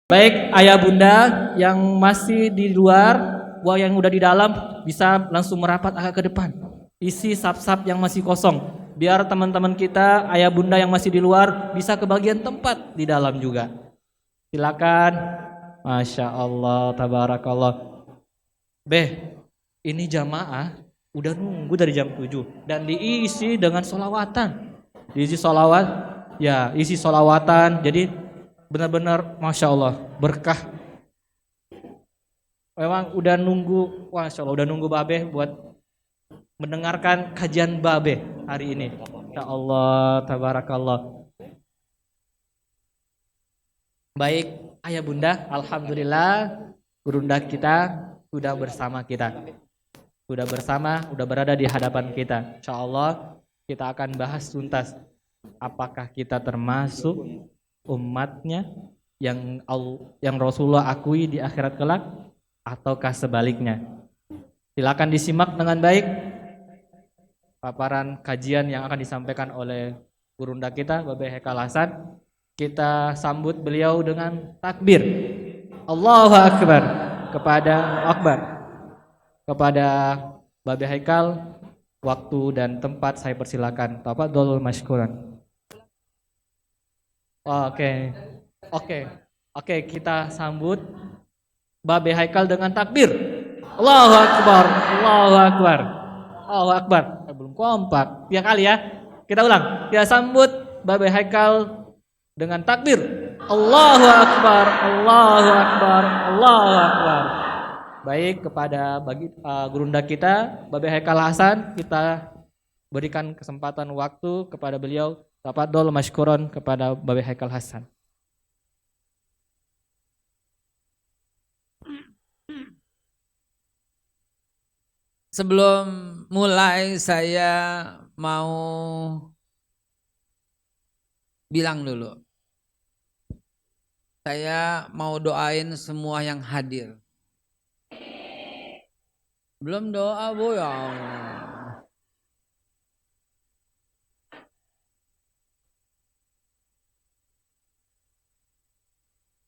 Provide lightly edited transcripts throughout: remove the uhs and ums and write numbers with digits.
Baik ayah bunda yang masih di luar, yang udah di dalam bisa langsung merapat agak ke depan. Isi sap-sap yang masih kosong. Biar teman-teman kita, ayah bunda yang masih di luar bisa ke bagian tempat di dalam juga. Silakan. Masya Allah, tabarakallah. Ini jamaah udah nunggu dari jam 7 dan diisi dengan solawatan. Diisi solawat, ya isi solawatan. Jadi benar-benar Masya Allah berkah. Memang udah nunggu, Masya Allah udah nunggu Babe buat mendengarkan kajian Babe hari ini. Ya Allah, tabarakallah. Baik ayah bunda, alhamdulillah gurunda kita sudah bersama kita. Sudah bersama, sudah berada di hadapan kita. Insya Allah kita akan bahas tuntas. Apakah kita termasuk umatnya yang Rasulullah akui di akhirat kelak, ataukah sebaliknya? Silakan disimak dengan baik paparan kajian yang akan disampaikan oleh gurunda kita, Babe Haikal Hasan. Kita sambut beliau dengan takbir. Allahu Akbar. Kepada Babe Haikal, waktu dan tempat saya persilakan. Tafadhol masykuran. Oke, kita sambut Babe Haikal dengan takbir. Allahu Akbar, Allahu Akbar, Allahu Akbar. Belum kompak. 3 kali ya. Kita ulang. Kita sambut Babe Haikal dengan takbir. Allahu Akbar, Allahu Akbar, Allahu Akbar. Baik, kepada gurunda kita Babe Haikal Hasan, kita berikan kesempatan waktu kepada beliau. Tafadhol masykuron kepada Babe Haikal Hasan. Sebelum mulai saya mau bilang dulu. Saya mau doain semua yang hadir. Belum doa, Bu, ya Allah.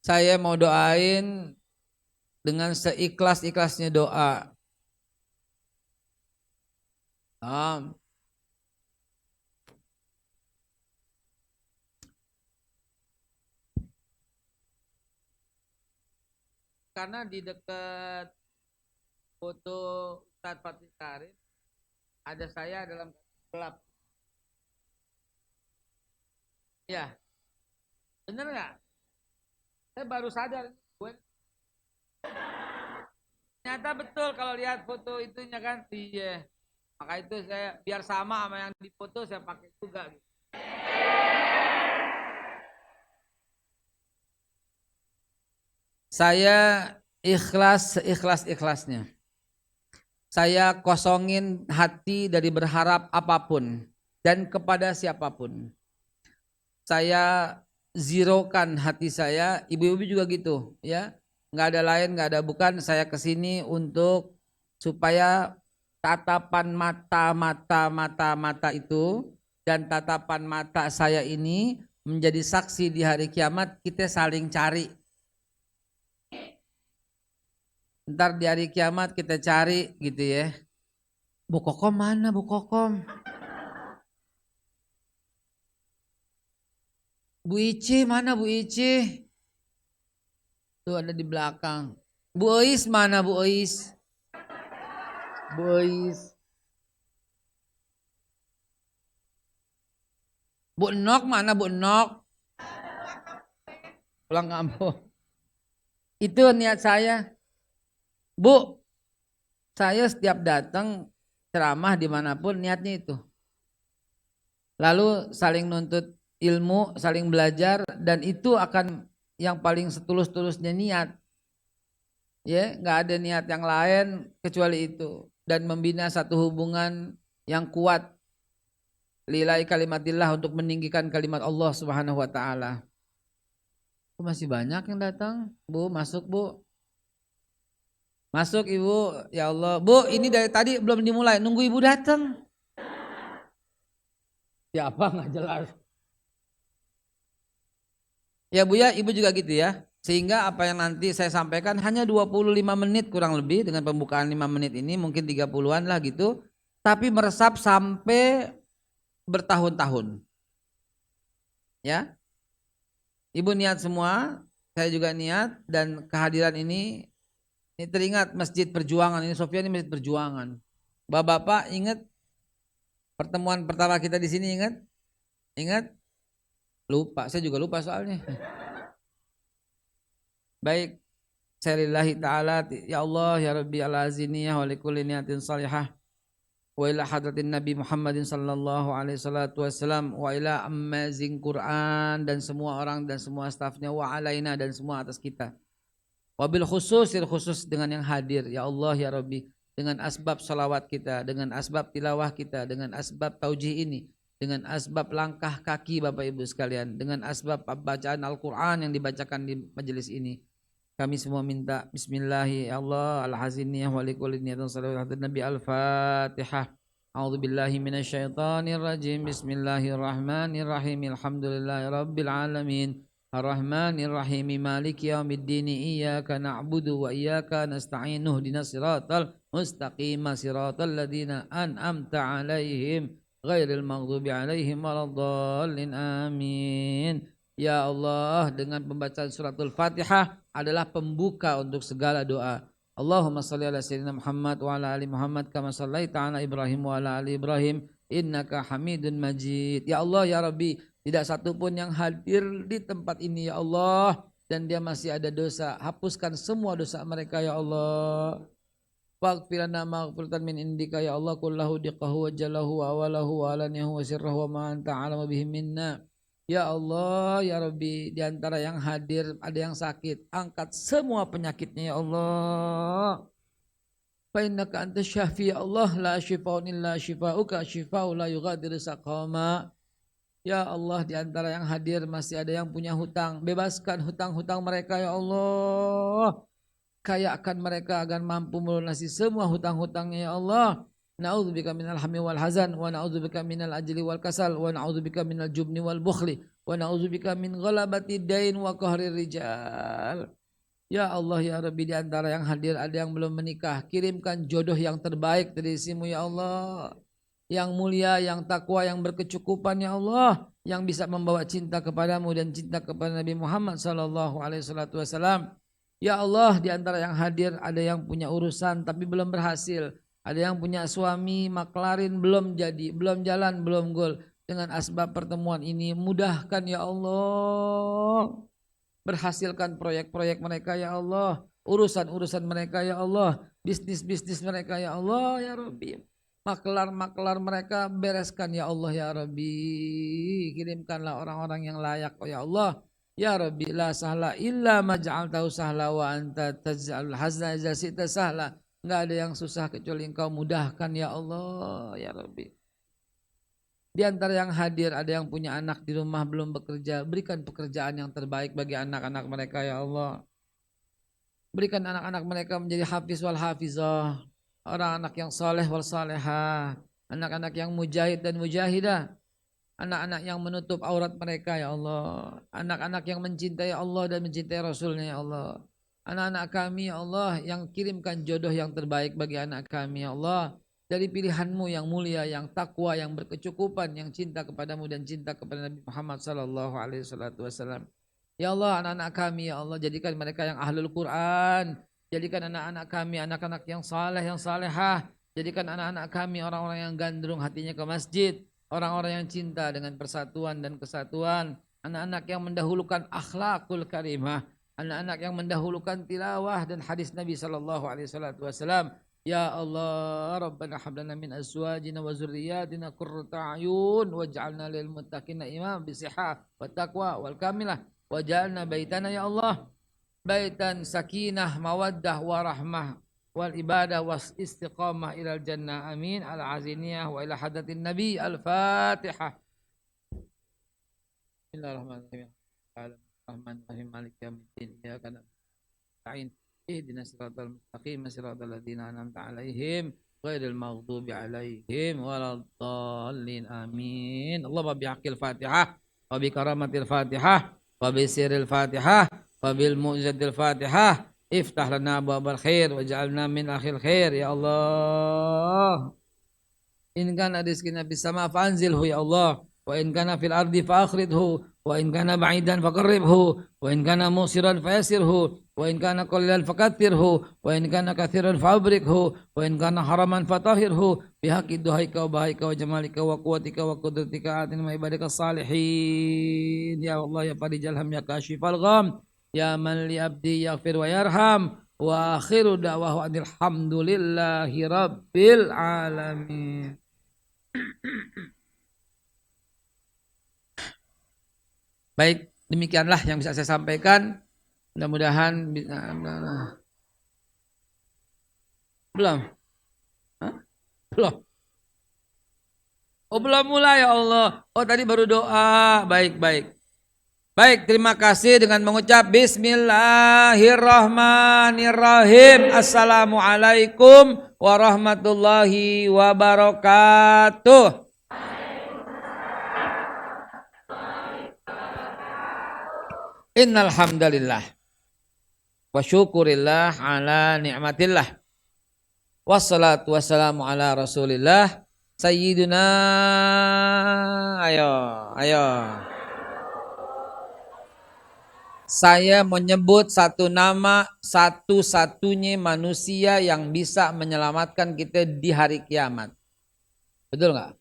Saya mau doain dengan seikhlas-ikhlasnya doa. Karena di dekat foto Ustadz Fatih Karim ada saya dalam gelap. Ya, bener nggak? Saya baru sadar, ternyata betul kalau lihat foto itunya kan. Iya, maka itu saya biar sama sama yang di foto saya pakai juga. Saya ikhlas seikhlas-ikhlasnya. Saya kosongin hati dari berharap apapun dan kepada siapapun. Saya zerokan hati saya, ibu-ibu juga gitu ya. Nggak ada lain, nggak ada bukan. Saya kesini untuk supaya tatapan mata itu dan tatapan mata saya ini menjadi saksi di hari kiamat. Kita saling cari. Ntar di hari kiamat kita cari gitu ya. Bu Kokom mana Bu Kokom? Bu Ici mana Bu Ici? Tuh ada di belakang. Bu Ois mana Bu Ois? Bu Ois. Bu Nok mana Bu Nok? Pulang kampung. Itu niat saya. Bu, saya setiap datang ceramah dimanapun niatnya itu. Lalu saling nuntut ilmu, saling belajar, dan itu akan yang paling setulus-tulusnya niat. Ya, nggak ada niat yang lain kecuali itu, dan membina satu hubungan yang kuat lillahi kalimatillah untuk meninggikan kalimat Allah Subhanahu wa taala. Masih banyak yang datang. Bu, masuk Bu. Masuk Ibu, ya Allah. Bu, ini dari tadi belum dimulai, nunggu Ibu datang. Siapa nggak jelas. Ya Bu ya, Ibu juga gitu ya. Sehingga apa yang nanti saya sampaikan hanya 25 menit kurang lebih, dengan pembukaan 5 menit ini mungkin 30-an lah gitu. Tapi meresap sampai bertahun-tahun. Ya. Ibu niat semua, saya juga niat, dan kehadiran ini teringat Masjid Perjuangan. Ini Sofia, ini Masjid Perjuangan. Bapak-bapak ingat pertemuan pertama kita di sini, ingat? Ingat? Lupa, saya juga lupa soalnya. Baik, saya lillahi ta'ala, ya Allah, ya Rabbi al-aziniyah wa likulli niyatin salihah wa ila hadratin Nabi Muhammadin sallallahu alaihi salatu wassalam wa ila amazing Quran dan semua orang dan semua stafnya wa alaina dan semua atas kita. Wabil khusus dengan yang hadir, ya Allah, ya Rabbi, dengan asbab salawat kita, dengan asbab tilawah kita, dengan asbab taujih ini, dengan asbab langkah kaki Bapak Ibu sekalian, dengan asbab bacaan Al-Quran yang dibacakan di majelis ini. Kami semua minta bismillahi Allah al-haziniyah wa likulli niyatin salawat Nabi al-Fatihah. A'udzu billahi minasyaitonir rajim. Bismillahirrahmanirrahim. Alhamdulillahi rabbil alamin. Ar-Rahmanir Rahim. Maliki yaumiddin. Iyyaka na'budu wa iyyaka nasta'in. Ihdinas siratal mustaqim. Siratal ladzina an'amta 'alaihim ghairil maghdubi 'alaihim waladdallin. Amin. Ya Allah, dengan pembacaan suratul Fatihah adalah pembuka untuk segala doa. Allahumma salli ala sayyidina Muhammad wa ala ali Muhammad kama sallaita ala Ibrahim wa ala ali Ibrahim innaka Hamidun Majid. Ya Allah, ya Rabbi, tidak satu pun yang hadir di tempat ini ya Allah dan dia masih ada dosa. Hapuskan semua dosa mereka ya Allah. Waghfir lana maghfiratan min indika ya Allah, kullahu diqahu wa jalahu wa awalahu wa alaniyahu wa sirrahu wa ma anta a'lamu bihi minna. Ya Allah, ya Rabbi, di antara yang hadir ada yang sakit, angkat semua penyakitnya ya Allah. Fa innaka antas syafi ya Allah, la syifaa'un illa syifaa'uka, syifaa'u la yughadiru saqama. Ya Allah, di antara yang hadir masih ada yang punya hutang, bebaskan hutang-hutang mereka ya Allah. Kayakan mereka agar mampu melunasi semua hutang-hutangnya ya Allah. Na'udzubika minal hammi wal hazan wa na'udzubika minal ajli wal kasal wa na'udzubika minal jubni wal bukhli wa na'udzubika min ghalabati dain wa qahrir rijal. Ya Allah, ya Rabbi, di antara yang hadir ada yang belum menikah, kirimkan jodoh yang terbaik dari sisimu ya Allah. Yang mulia, yang takwa, yang berkecukupan ya Allah, yang bisa membawa cinta kepadamu dan cinta kepada Nabi Muhammad sallallahu alaihi wasallam. Ya Allah, di antara yang hadir ada yang punya urusan tapi belum berhasil. Ada yang punya suami maklarin belum jadi, belum jalan, belum gol. Dengan asbab pertemuan ini mudahkan ya Allah. Berhasilkan proyek-proyek mereka ya Allah. Urusan-urusan mereka ya Allah. Bisnis-bisnis mereka ya Allah ya Rabbi. Maklar-maklar mereka bereskan ya Allah ya Rabbi. Kirimkanlah orang-orang yang layak oh ya Allah. Ya Rabbi, la sahla illa ma ja'altahu sahla wa anta taj'alul hazna idza syi'ta sahla. Enggak ada yang susah kecuali Engkau mudahkan ya Allah ya Rabbi. Di antara yang hadir ada yang punya anak di rumah belum bekerja, berikan pekerjaan yang terbaik bagi anak-anak mereka ya Allah. Berikan anak-anak mereka menjadi hafiz wal hafizah, orang anak yang saleh wal salehah, anak-anak yang mujahid dan mujahidah. Anak-anak yang menutup aurat mereka ya Allah. Anak-anak yang mencintai Allah dan mencintai Rasulnya ya Allah. Anak-anak kami ya Allah yang kirimkan jodoh yang terbaik bagi anak kami ya Allah. Dari pilihan-Mu yang mulia, yang takwa, yang berkecukupan, yang cinta kepadamu dan cinta kepada Nabi Muhammad sallallahu alaihi wasallam. Ya Allah, anak-anak kami ya Allah, jadikan mereka yang ahlul Quran. Jadikan anak-anak kami anak-anak yang saleh, yang salehah. Jadikan anak-anak kami orang-orang yang gandrung hatinya ke masjid. Orang-orang yang cinta dengan persatuan dan kesatuan. Anak-anak yang mendahulukan akhlakul karimah. Anak-anak yang mendahulukan tilawah dan hadis Nabi sallallahu alaihi wasallam. Ya Allah, Rabbana hab lana min azwajina wa dzurriyyatina qurrata a'yun waj'alna lil muttaqina imam bisihah wa taqwa wal kamilah waj'alna baitana ya Allah baitan sakinah mawaddah wa rahmah wal ibadah was istiqamah ilal jannah amin al aziniyah wa ila hadatin nabi al fatihah. Bismillahirrahmanirrahim. Bismillahirrahmanirrahim. Maliki yaumiddin. Iyyaka nasta'in. Ihdinas siratal mustaqim. Siratal ladzina an'amta 'alaihim ghairil maghdubi 'alaihim waladdallin. Amin. Allahumma bihaqqil Fatihah wa bi karamatil Fatihah wa bi sirril Fatihah Wabil mu'izzatil Fatihah iftah lana abwabal khair waj'alna min akhil khair ya Allah. In kana rizqina fis sama fa'anzilhu ya Allah, wa in kana fil ardi fa'akhridhu, wa in kana ba'idan faqarribhu, wa in kana musiran fayassirhu, wa in kana qalilan fakaththirhu, wa in kana katsiran fa'abrikhu, wa in kana haraman fatahhirhu bihaqqi duhaika wa bahaika wa jamalika wa quwwatika wa qudratika atina ma ibadika salihin ya Allah ya farijal ham ya kashifal gham ya man li abdi yaghfir wa yarham wa akhiru da'wahu alhamdulillahi rabbil alamin. Baik, demikianlah yang bisa saya sampaikan. Mudah-mudahan belum. Hah? Belum. Oh, belum mulai ya Allah. Oh, tadi baru doa. Baik, baik. Baik, terima kasih dengan mengucap Bismillahirrahmanirrahim. Assalamualaikum warahmatullahi wabarakatuh. Innal hamdalillah wa syukurillah ala ni'matillah wassalatu wassalamu ala rasulillah sayyiduna ayo saya menyebut satu nama satu-satunya manusia yang bisa menyelamatkan kita di hari kiamat. Betul nggak?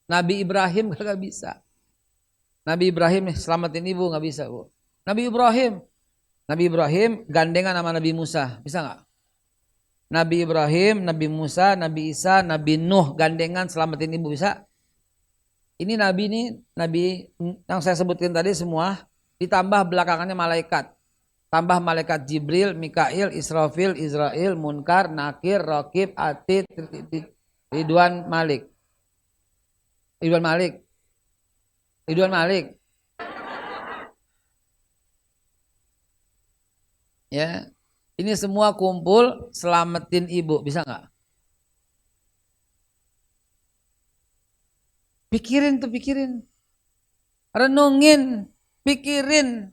Nabi Ibrahim gak bisa. Nabi Ibrahim selamatin ibu nggak bisa, Bu. Nabi Ibrahim gandengan sama Nabi Musa, bisa nggak? Nabi Ibrahim, Nabi Musa, Nabi Isa, Nabi Nuh gandengan selamatin ibu, bisa? Ini nabi yang saya sebutkan tadi semua ditambah belakangannya malaikat. Tambah malaikat Jibril, Mikail, Israfil, Israel, Munkar, Nakir, Raqib, Atid, Ridwan Malik. Ya, ini semua kumpul selamatin ibu, bisa nggak? Pikirin, renungin, pikirin.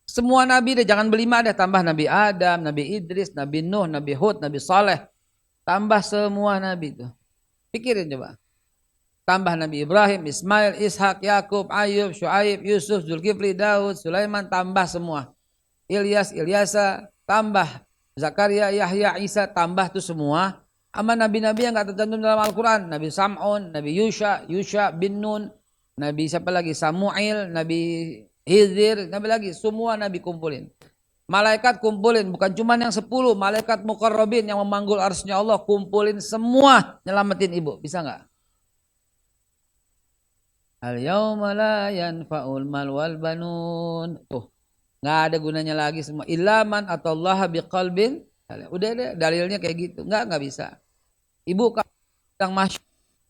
Semua nabi deh, jangan berlima deh, tambah Nabi Adam, Nabi Idris, Nabi Nuh, Nabi Hud, Nabi Saleh, tambah semua nabi itu. Pikirin coba. Tambah Nabi Ibrahim, Ismail, Ishak, Yakub, Ayub, Syuaib, Yusuf, Zulkifli, Daud, Sulaiman, tambah semua. Ilyas, Ilyasa, tambah Zakaria, Yahya, Isa, tambah tuh semua. Sama nabi-nabi yang gak tercantum dalam Al-Quran. Nabi Sam'un, Nabi Yusha bin Nun, Nabi siapa lagi? Samuel, Nabi Hizir, Nabi lagi. Semua nabi kumpulin. Malaikat kumpulin, bukan cuma yang 10. Malaikat muqarrabin yang memanggul arsy-Nya Allah, kumpulin semua nyelamatin ibu. Bisa gak? Al-yawma la yanfa'ul mal wal banun. Tuh, nggak ada gunanya lagi semua. Ilaman atau Allah biqalbin. Udah deh, dalilnya kayak gitu. Nggak bisa. Ibu padang mahsyar,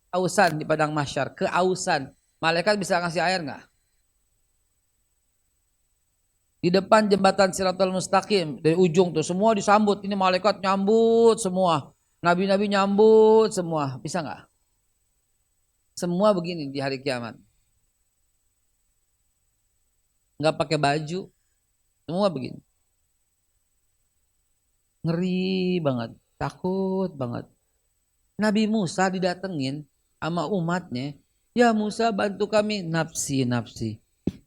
keausan di padang mahsyar, keausan. Malaikat bisa ngasih air nggak? Di depan jembatan Siratal Mustaqim, dari ujung tuh semua disambut. Ini malaikat nyambut semua. Nabi-nabi nyambut semua. Bisa nggak? Semua begini di hari kiamat. Nggak pakai baju. Semua begini. Ngeri banget. Takut banget. Nabi Musa didatengin sama umatnya. Ya Musa bantu kami. Nafsi, nafsi.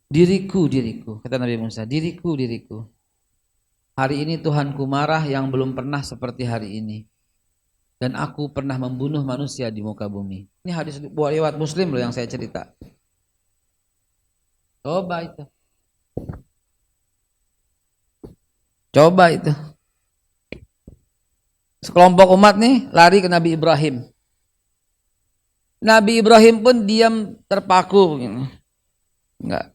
Diriku, diriku. Kata Nabi Musa. Diriku, diriku. Hari ini Tuhanku marah yang belum pernah seperti hari ini. Dan aku pernah membunuh manusia di muka bumi. Ini hadis buat riwayat Muslim loh yang saya cerita. Coba itu. Coba itu. Sekelompok umat nih lari ke Nabi Ibrahim. Nabi Ibrahim pun diam terpaku. Enggak.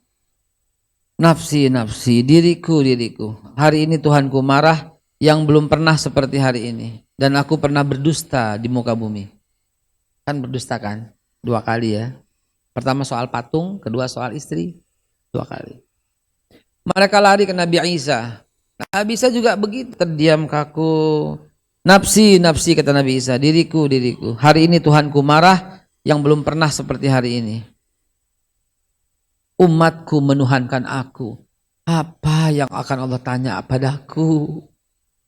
Nafsi, nafsi, diriku, diriku. Hari ini Tuhanku marah yang belum pernah seperti hari ini. Dan aku pernah berdusta di muka bumi. Kan berdusta kan? 2 kali ya. Pertama soal patung, kedua soal istri. 2 kali. Mereka lari ke Nabi Isa. Nabi Isa juga begitu. Terdiam kaku. Nafsi, nafsi kata Nabi Isa. Diriku, diriku. Hari ini Tuhanku marah yang belum pernah seperti hari ini. Umatku menuhankan aku. Apa yang akan Allah tanya padaku?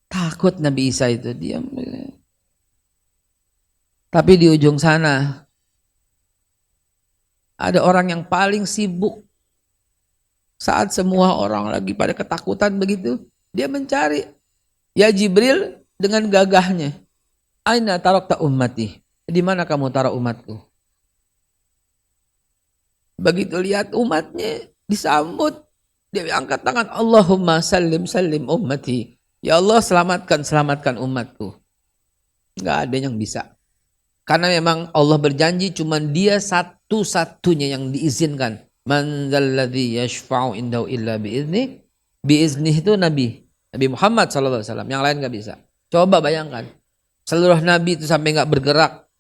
Takut Nabi Isa itu diam. Tapi di ujung sana ada orang yang paling sibuk saat semua orang lagi pada ketakutan begitu, dia mencari. Ya Jibril dengan gagahnya, aina tarakta ummati? Di mana kamu taruh umatku? Begitu lihat umatnya disambut, dia angkat tangan, Allahumma sallim sallim ummati. Ya Allah, selamatkan selamatkan umatku. Nggak ada yang bisa. Karena memang Allah berjanji cuman dia satu-satunya yang diizinkan. Man dzalladzi yashfa'u indahu illa biizni. Biizni itu Nabi Muhammad SAW. Yang lain nggak bisa. Coba bayangkan. Seluruh Nabi itu sampai nggak bergerak.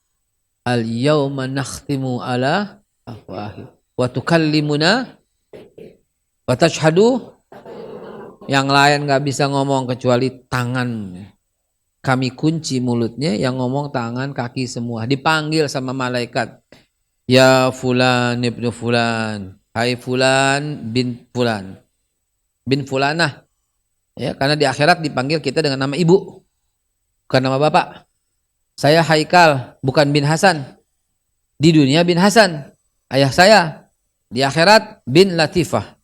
Al yauma nakhtimu ala afwahi wa tukallimuna wa tashhadu. Yang lain nggak bisa ngomong kecuali tangan. Kami kunci mulutnya, yang ngomong tangan, kaki semua. Dipanggil sama malaikat. Ya fulan ibnu fulan. Hai fulan bin fulan. Bin fulanah. Ya, karena di akhirat dipanggil kita dengan nama ibu. Bukan nama bapak. Saya Haikal, bukan bin Hasan. Di dunia bin Hasan. Ayah saya. Di akhirat bin Latifah.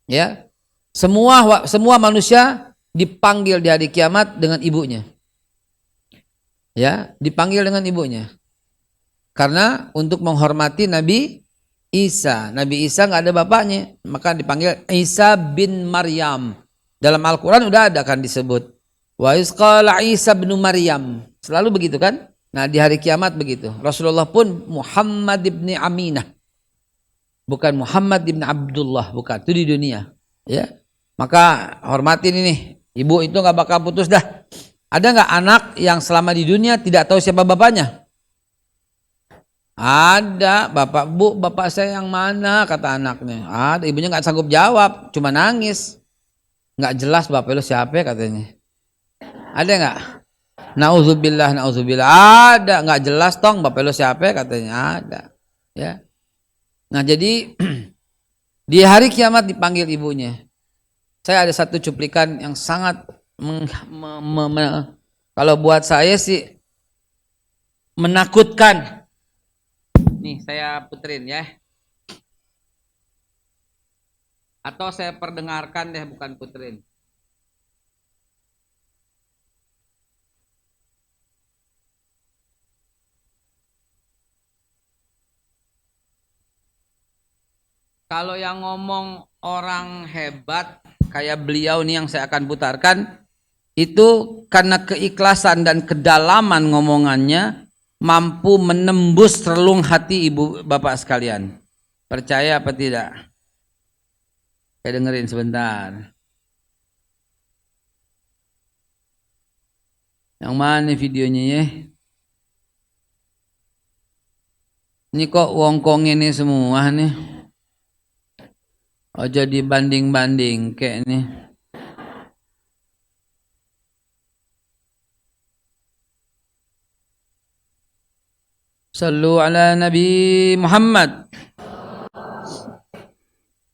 Ya. Semua manusia dipanggil di hari kiamat dengan ibunya. Ya, dipanggil dengan ibunya. Karena untuk menghormati Nabi Isa. Nabi Isa nggak ada bapaknya, maka dipanggil Isa bin Maryam. Dalam Al-Quran udah ada kan disebut. Wa isqala Isa bin Maryam. Selalu begitu kan? Nah di hari kiamat begitu. Rasulullah pun Muhammad ibn Aminah. Bukan Muhammad ibn Abdullah. Bukan. Itu di dunia. Ya. Maka hormatin ini. Ibu itu gak bakal putus dah. Ada gak anak yang selama di dunia tidak tahu siapa bapaknya? Ada. Bapak saya yang mana? Kata anaknya. Ada. Ibunya gak sanggup jawab. Cuma nangis. Gak jelas bapak lu siapa katanya. Ada gak? Nauzubillah. Ada. Gak jelas tong bapak lu siapa katanya. Ada. Ya. Nah jadi di hari kiamat dipanggil ibunya. Saya ada satu cuplikan yang sangat kalau buat saya sih menakutkan. Nih saya puterin ya. Atau saya perdengarkan deh, bukan puterin. Kalau yang ngomong orang hebat kayak beliau nih yang saya akan putarkan, itu karena keikhlasan dan kedalaman ngomongannya mampu menembus relung hati ibu bapak sekalian. Percaya apa tidak? Saya dengerin sebentar. Yang mana videonya ya? Ini kok wongkong ini semua nih. Oh jadi banding-banding kayak nih. Sallu ala Nabi Muhammad.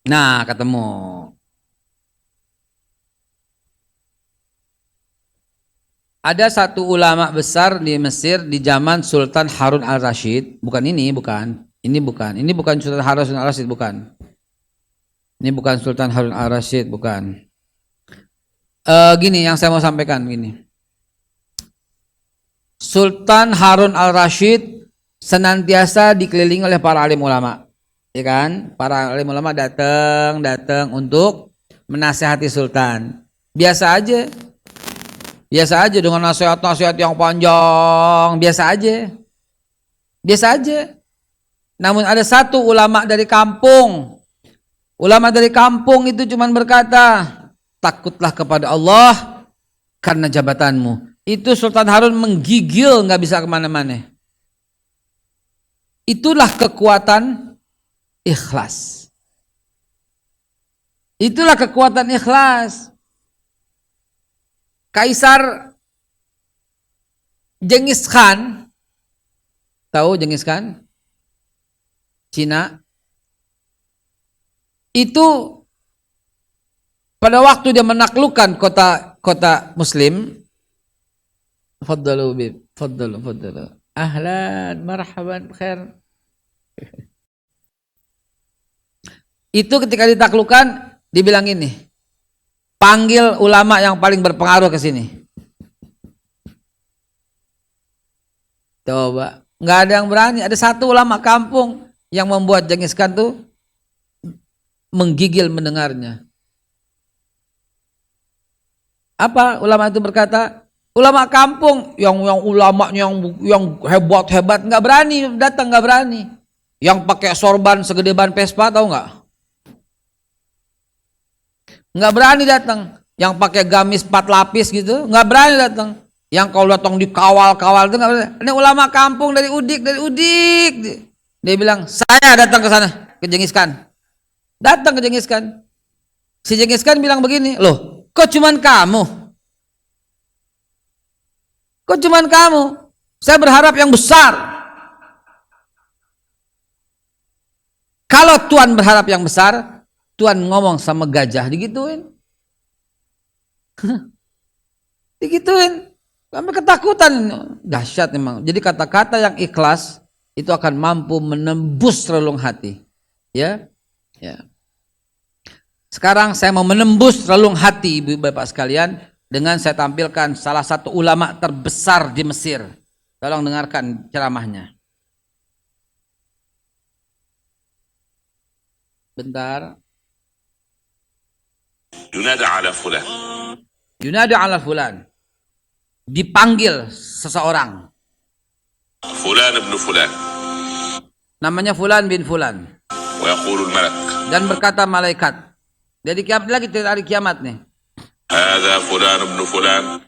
Nah, ketemu. Ada satu ulama besar di Mesir di zaman Sultan Harun al-Rashid. Bukan ini, bukan. Ini bukan. Ini bukan Sultan Harun al-Rashid, bukan. Ini bukan Sultan Harun al-Rashid, bukan. Gini yang saya mau sampaikan gini. Sultan Harun al-Rashid senantiasa dikelilingi oleh para alim ulama. Ya kan? Para alim ulama datang untuk menasehati sultan. Biasa aja dengan nasihat-nasihat yang panjang, biasa aja. Namun ada satu ulama dari kampung itu cuman berkata, takutlah kepada Allah karena jabatanmu. Itu Sultan Harun menggigil, nggak bisa kemana-mana. Itulah kekuatan ikhlas. Kaisar Genghis Khan, tahu Genghis Khan? Cina. Itu pada waktu dia menaklukkan kota Muslim, faddalu bib, faddalu. Ahlan, marhaban, khair. Itu ketika ditaklukkan, dibilang ini, panggil ulama yang paling berpengaruh ke sini. Coba, nggak ada yang berani. Ada satu ulama kampung yang membuat Genghis Khan tuh menggigil mendengarnya. Apa ulama itu berkata? Ulama kampung yang ulamanya yang hebat nggak berani datang, nggak berani. Yang pakai sorban segede ban Vespa, tahu nggak? Nggak berani datang. Yang pakai gamis 4 lapis gitu, nggak berani datang. Yang kalau datang dikawal-kawal itu nggak berani. Ini ulama kampung dari Udik. Dia bilang, saya datang ke sana, ke Genghis Khan. Datang ke Genghis Khan. Si Genghis Khan bilang begini, loh, kok cuman kamu? Kok cuman kamu? Saya berharap yang besar. Kalau Tuan berharap yang besar, Tuan ngomong sama gajah, digituin. Digituin. Sampai ketakutan. Dahsyat memang. Jadi kata-kata yang ikhlas itu akan mampu menembus relung hati. Ya. Sekarang saya mau menembus relung hati ibu bapak sekalian dengan saya tampilkan salah satu ulama terbesar di Mesir. Tolong dengarkan ceramahnya. Bentar. Yunada ala fulan. Dipanggil seseorang. Fulan ibn Fulan. Namanya Fulan bin Fulan. Dan berkata malaikat. Jadi kiamat lagi, hari kiamat nih. Hadza Fulan ibn Fulan.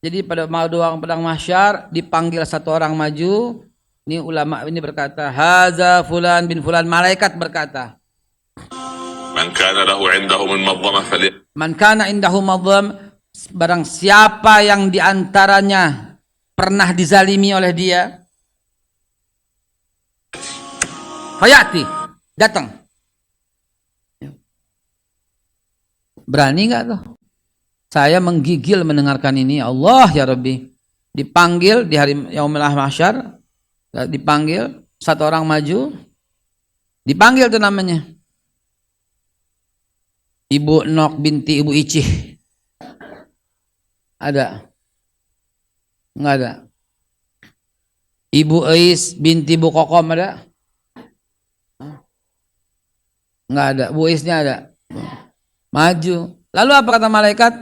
Jadi pada padang mahsyar dipanggil satu orang maju. Ini ulama ini berkata, Hadza Fulan bin Fulan. Malaikat berkata, Man kana lahu indahu min madhamah Man kana indahu madham, barang siapa yang diantaranya pernah dizalimi oleh dia, fayati, datang. Berani nggak tuh? Saya menggigil mendengarkan ini. Allah ya Rabbi. Dipanggil di hari Yaumul Mahsyar, dipanggil satu orang maju, dipanggil tuh namanya Ibu Nok binti Ibu Icih. Ada? Enggak ada. Ibu Ais binti Bu Kokom ada? Enggak ada. Bu Aisnya ada. Maju. Lalu apa kata malaikat?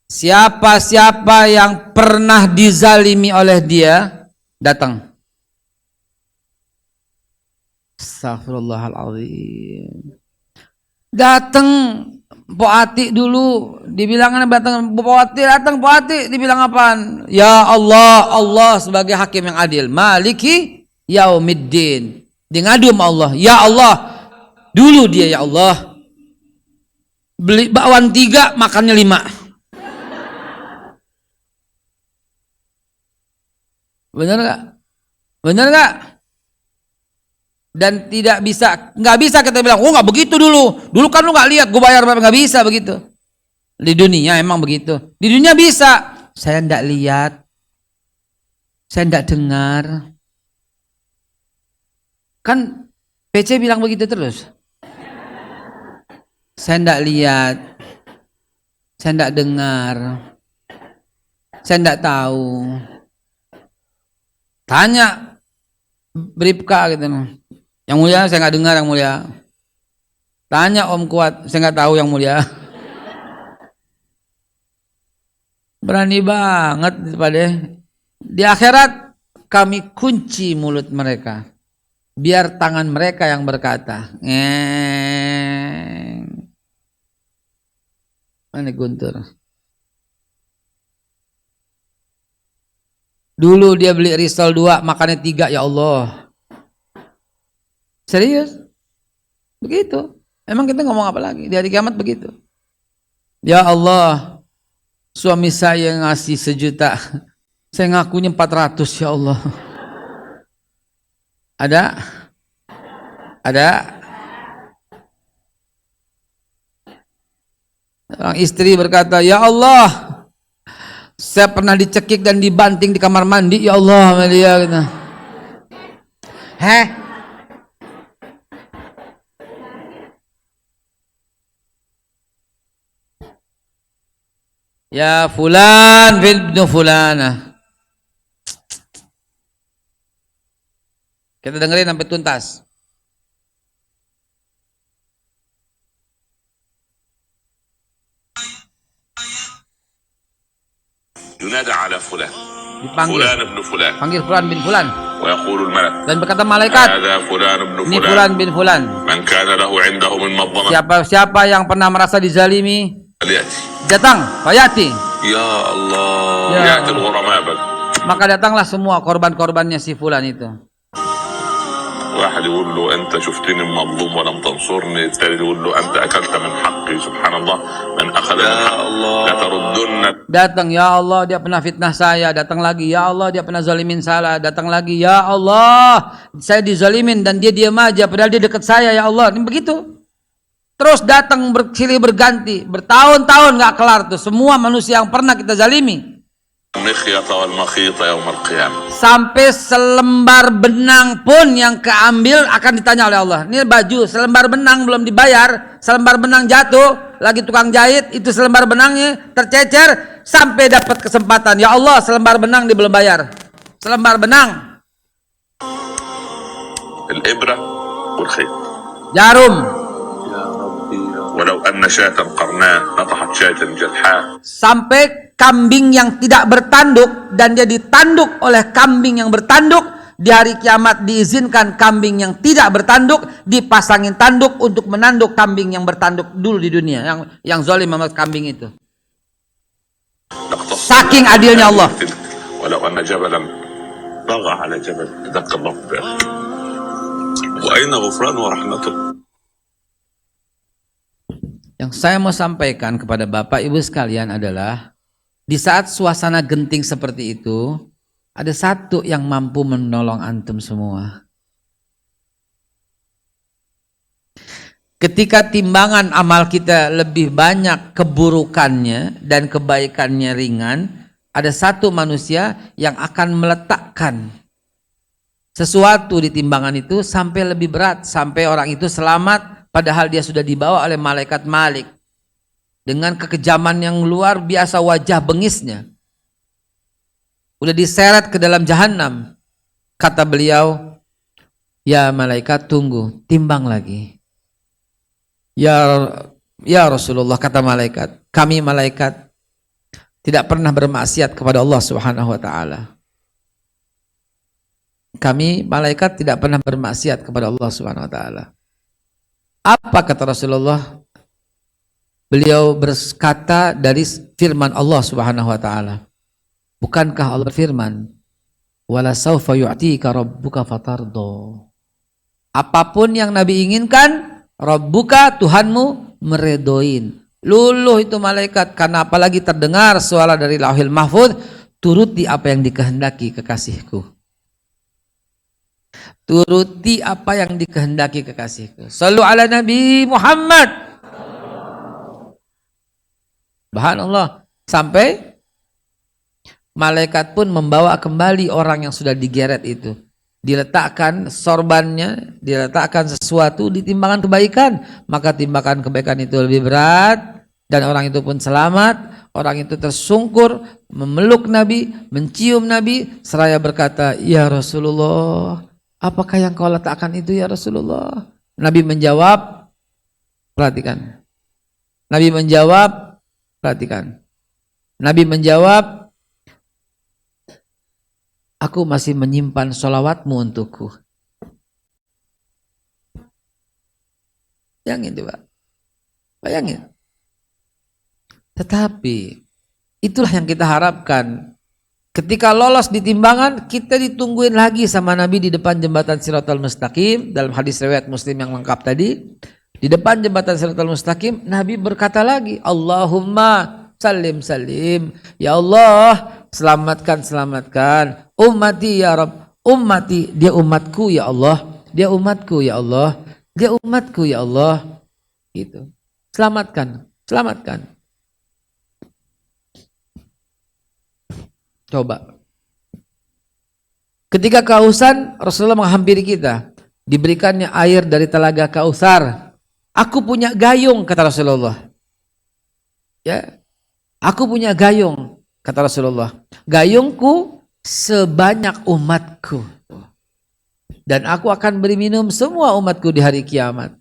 Siapa-siapa yang pernah dizalimi oleh dia, datang. Astagfirullahaladzim. Datang Pok Ati dulu, dibilang datang Pok Ati, dibilang apaan? Ya Allah, Allah sebagai hakim yang adil, Maliki Yaumiddin. Dia ngadu sama Allah, ya Allah, dulu dia ya Allah beli bakwan 3 makannya 5. Benar nggak? Benar nggak? Dan tidak bisa, nggak bisa kita bilang, oh nggak begitu dulu kan lu nggak lihat gue bayar berapa, nggak bisa begitu. Di dunia emang begitu, di dunia bisa. Saya nggak lihat, saya nggak dengar, kan PC bilang begitu terus. Saya nggak lihat, saya nggak dengar, saya nggak tahu. Tanya Bribka gitu. Yang mulia saya nggak dengar yang mulia. Tanya Om Kuat, saya nggak tahu yang mulia. Berani banget pada di akhirat kami kunci mulut mereka. Biar tangan mereka yang berkata. Ini Guntur. Dulu dia beli risol 2, makannya 3, ya Allah. Serius? Begitu. Emang kita ngomong apa lagi? Di hari kiamat begitu. Ya Allah, suami saya ngasih 1 juta, saya ngakunya 400, ya Allah. Ada? Ada? Sang istri berkata, "Ya Allah, saya pernah dicekik dan dibanting di kamar mandi, ya Allah." Sama dia gitu. Heh. Ya fulan bin fulana. Kita dengerin sampai tuntas. ينادى على فلان Dipanggil. فلان ابن فلان Panggil fulan bin fulan. ويقول الملك Dan berkata malaikat, هذا فلان ابن ini فلان fulan bin fulan. من كان له عنده من مظلمة Siapa yang pernah merasa dizalimi, فليأتي datang, fayati. يا الله يا يأتي الغرماء بل Maka datanglah semua korban-korbannya si fulan itu. واحد يقول له أنت شفتني مظلوم ولم تنصرني، الثاني يقول له أنت أكلت من حقي، سبحان الله من أخذ من حقي لتردن. Datang, ya Allah dia pernah fitnah saya. Datang lagi, ya Allah dia pernah zalimin saya. Datang lagi, ya Allah saya dizalimin dan dia diam aja padahal dia dekat saya, ya Allah. Ini begitu. Terus datang bersilih berganti, bertahun-tahun nggak kelar tuh semua manusia yang pernah kita zalimi. المخيط والمخيط يوم القيامة. Sampai selembar benang pun yang keambil akan ditanya oleh Allah. Ini baju selembar benang belum dibayar, selembar benang jatuh, lagi tukang jahit, itu selembar benangnya tercecer sampai dapat kesempatan. Ya Allah, selembar benang dia belum bayar. Selembar benang, الإبرة والخيط. jarum. ولو أن شاة قرناء نطحت شاة جلحاء. Sampai kambing yang tidak bertanduk dan dia ditanduk oleh kambing yang bertanduk, di hari kiamat diizinkan kambing yang tidak bertanduk dipasangin tanduk untuk menanduk kambing yang bertanduk dulu di dunia, yang zalim sama kambing itu. Saking adilnya Allah. ولو أن جبلا طغى على جبل دق الله به. وأين غفران ورحمته. Yang saya mau sampaikan kepada Bapak Ibu sekalian adalah di saat suasana genting seperti itu, ada satu yang mampu menolong antum semua. Ketika timbangan amal kita lebih banyak keburukannya dan kebaikannya ringan, ada satu manusia yang akan meletakkan sesuatu di timbangan itu sampai lebih berat, sampai orang itu selamat padahal dia sudah dibawa oleh malaikat Malik dengan kekejaman yang luar biasa, wajah bengisnya udah diseret ke dalam jahanam. Kata beliau, "Ya malaikat, tunggu, timbang lagi." Ya Rasulullah, kata malaikat, "Kami malaikat tidak pernah bermaksiat kepada Allah Subhanahu wa taala." Kami malaikat tidak pernah bermaksiat kepada Allah Subhanahu wa taala. Apa kata Rasulullah? Beliau berkata dari firman Allah Subhanahu wa taala. Bukankah Allah berfirman, "Wala saufa yu'tika rabbuka fatardo." Apapun yang Nabi inginkan, Rabbuka, Tuhanmu, meredoin. Luluh itu malaikat, karena apalagi terdengar suara dari Lauhil Mahfuz, turuti apa yang dikehendaki kekasihku. Turuti apa yang dikehendaki kekasihku. Sallu ala Nabi Muhammad. Subhanallah. Sampai malaikat pun membawa kembali orang yang sudah digeret itu. Diletakkan sorbannya, diletakkan sesuatu di timbangan kebaikan. Maka timbangan kebaikan itu lebih berat. Dan orang itu pun selamat. Orang itu tersungkur, memeluk Nabi, mencium Nabi. Seraya berkata, "Ya Rasulullah, apakah yang kau letakkan itu ya Rasulullah?" Nabi menjawab, perhatikan. Nabi menjawab, perhatikan. Nabi menjawab, "Aku masih menyimpan sholawatmu untukku." Bayangin coba. Bayangin. Tetapi itulah yang kita harapkan. Ketika lolos di timbangan, kita ditungguin lagi sama Nabi di depan jembatan Siratal Mustaqim. Dalam hadis riwayat Muslim yang lengkap tadi, di depan jembatan Siratal Mustaqim, Nabi berkata lagi, "Allahumma salim salim." Ya Allah, selamatkan selamatkan ummati ya Rabb. Ummati, dia umatku ya Allah. Dia umatku ya Allah. Dia umatku ya Allah. Gitu. Selamatkan, selamatkan. Coba. Ketika kehausan, Rasulullah menghampiri kita. Diberikannya air dari telaga Kautsar. Aku punya gayung, kata Rasulullah. Ya, aku punya gayung, kata Rasulullah. Gayungku sebanyak umatku. Dan aku akan beri minum semua umatku di hari kiamat.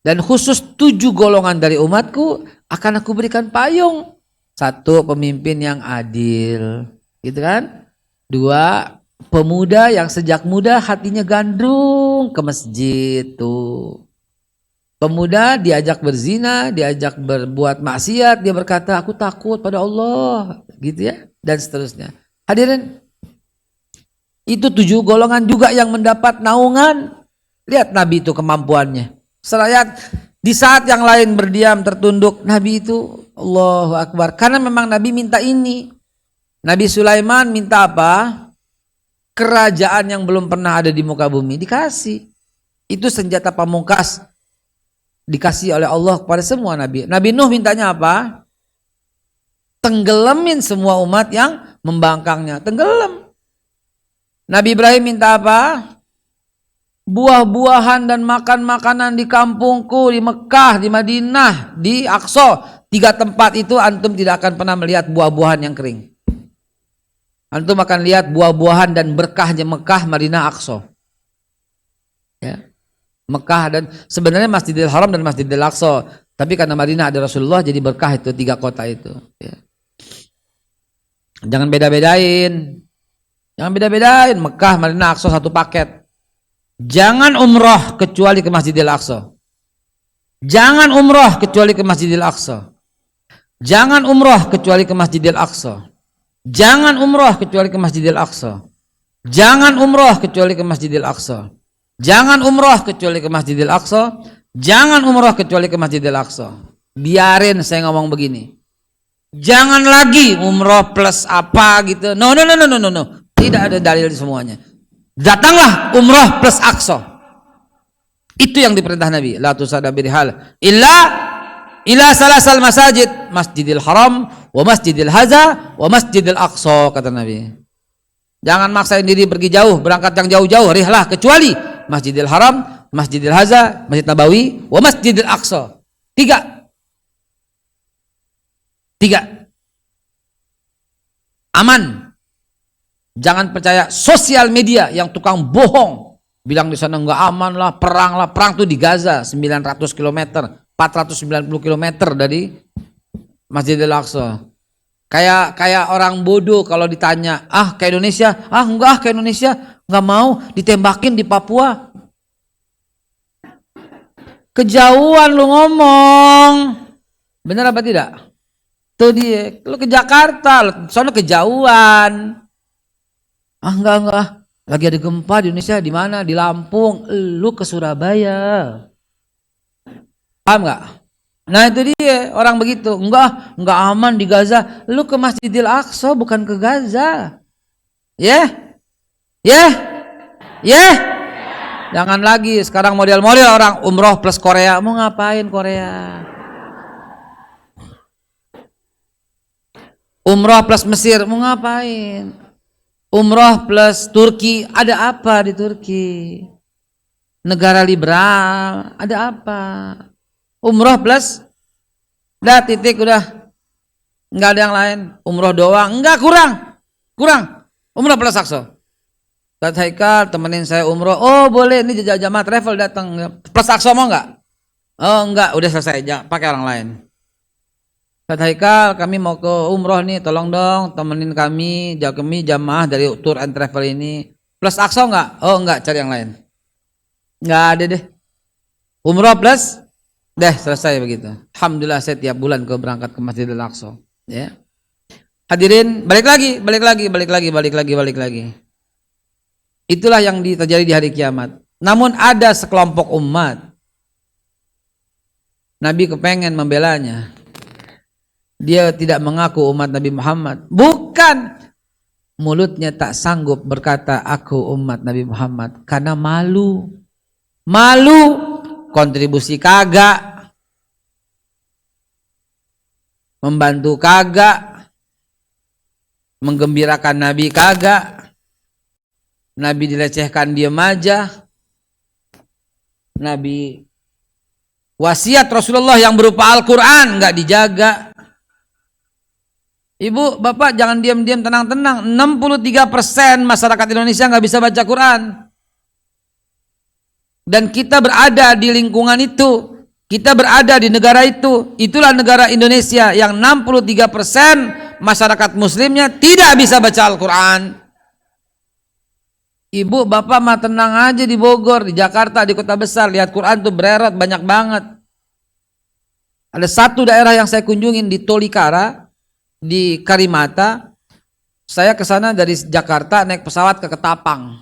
Dan khusus 7 golongan dari umatku akan aku berikan payung. 1, pemimpin yang adil, gitu kan? 2, pemuda yang sejak muda hatinya gandrung ke masjid tuh. Pemuda diajak berzina, diajak berbuat maksiat, dia berkata aku takut pada Allah, gitu ya, dan seterusnya. Hadirin, itu 7 golongan juga yang mendapat naungan. Lihat Nabi itu kemampuannya. Serayat di saat yang lain berdiam tertunduk, Nabi itu Allahu Akbar. Karena memang Nabi minta ini. Nabi Sulaiman minta apa? Kerajaan yang belum pernah ada di muka bumi, dikasih. Itu senjata pamungkas dikasih oleh Allah kepada semua nabi. Nabi Nuh mintanya apa? Tenggelamin semua umat yang membangkangnya, tenggelam. Nabi Ibrahim minta apa? Buah-buahan dan makan makanan di kampungku, di Mekah, di Madinah, di Aqsa. 3 tempat itu antum tidak akan pernah melihat buah-buahan yang kering. Antum akan lihat buah-buahan dan berkahnya Mekah, Madinah, Aqsa. Ya. Mekah dan sebenarnya Masjidil Haram dan Masjidil Aqsa, tapi karena Madinah ada Rasulullah jadi berkah itu 3 kota itu. Ya. Jangan beda-bedain. Jangan beda-bedain Mekah, Madinah, Aqsa satu paket. Jangan umroh kecuali ke Masjidil Aqsa. Jangan umroh kecuali ke Masjidil Aqsa. Jangan umroh kecuali ke Masjidil Aqsa. Jangan umroh kecuali ke Masjidil Aqsa. Jangan umroh kecuali ke Masjidil Aqsa. Jangan umroh kecuali ke Masjidil Aqsa. Jangan umroh kecuali ke Masjidil Aqsa. Biarin saya ngomong begini. Jangan lagi umroh plus apa gitu. No. Tidak ada dalil di semuanya. Datanglah umroh plus Aqsa. Itu yang diperintah Nabi. La tusada birhal illa salasal masajid, Masjidil Haram, wa Masjidil Haza, wa Masjidil Aqsa, kata Nabi. Jangan maksain diri pergi jauh, berangkat yang jauh-jauh, rihlah kecuali Masjidil Haram, Masjidil Haza, Masjid Nabawi, wa Masjidil Aqsa. 3. Aman. Jangan percaya sosial media yang tukang bohong. Bilang di sana enggak aman lah, perang lah. Perang tuh di Gaza 900 km, 490 km dari Masjidil Aqsa. Kayak orang bodoh kalau ditanya, ke Indonesia? Enggak ke Indonesia, enggak mau, ditembakin di Papua. Kejauhan lu ngomong. Benar apa tidak? Tuh dia, lu ke Jakarta, sono kejauhan. Enggak. Lagi ada gempa di Indonesia, di mana? Di Lampung. Lu ke Surabaya. Paham enggak? Nah itu dia, orang begitu. Enggak aman di Gaza. Lu ke Masjidil Aqsa, bukan ke Gaza. Yeah. Jangan lagi sekarang model-model orang umroh plus Korea. Mau ngapain Korea? Umroh plus Mesir, mau ngapain? Umroh plus Turki, ada apa di Turki? Negara liberal, ada apa? Umroh plus, udah titik, udah nggak ada yang lain. Umroh doang, enggak, kurang. Umroh plus Aqsa. Ustaz Haikal temenin saya umroh. Oh boleh, ini jamaah travel datang. Plus Aqsa mau nggak? Oh enggak, udah selesai, pakai orang lain. Ustaz Haikal, kami mau ke umroh nih, tolong dong temenin kami jamaah dari tour and travel ini. Plus Aqsa enggak? Oh enggak, cari yang lain. Enggak ada deh. Umroh plus, deh selesai begitu. Alhamdulillah saya tiap bulan berangkat ke Masjidil Aqsa. Ya. Hadirin, balik lagi. Itulah yang terjadi di hari kiamat. Namun ada sekelompok umat, Nabi kepengen membelanya. Dia tidak mengaku umat Nabi Muhammad. Bukan. Mulutnya tak sanggup berkata aku umat Nabi Muhammad. Karena malu. Kontribusi kagak. Membantu kagak. Menggembirakan Nabi kagak. Nabi dilecehkan diam aja. Nabi wasiat Rasulullah yang berupa Al-Quran nggak dijaga. Ibu, bapak jangan diam-diam, tenang-tenang. 63% masyarakat Indonesia nggak bisa baca Quran. Dan kita berada di lingkungan itu. Kita berada di negara itu. Itulah negara Indonesia yang 63% masyarakat muslimnya tidak bisa baca Al-Quran. Ibu, bapak mah tenang aja di Bogor, di Jakarta, di kota besar. Lihat Quran tuh bereret banyak banget. Ada satu daerah yang saya kunjungin di Tolikara, di Karimata. Saya ke sana dari Jakarta naik pesawat ke Ketapang.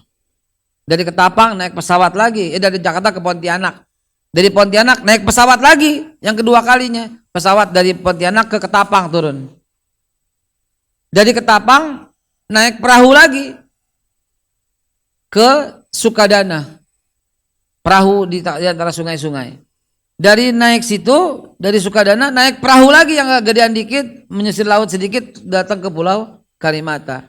Dari Ketapang naik pesawat lagi. Dari Jakarta ke Pontianak. Dari Pontianak naik pesawat lagi. Yang kedua kalinya. Pesawat dari Pontianak ke Ketapang turun. Dari Ketapang naik perahu lagi ke Sukadana. Perahu di antara sungai-sungai. Dari naik situ, dari Sukadana naik perahu lagi yang agak gedean dikit, menyisir laut sedikit, datang ke Pulau Karimata.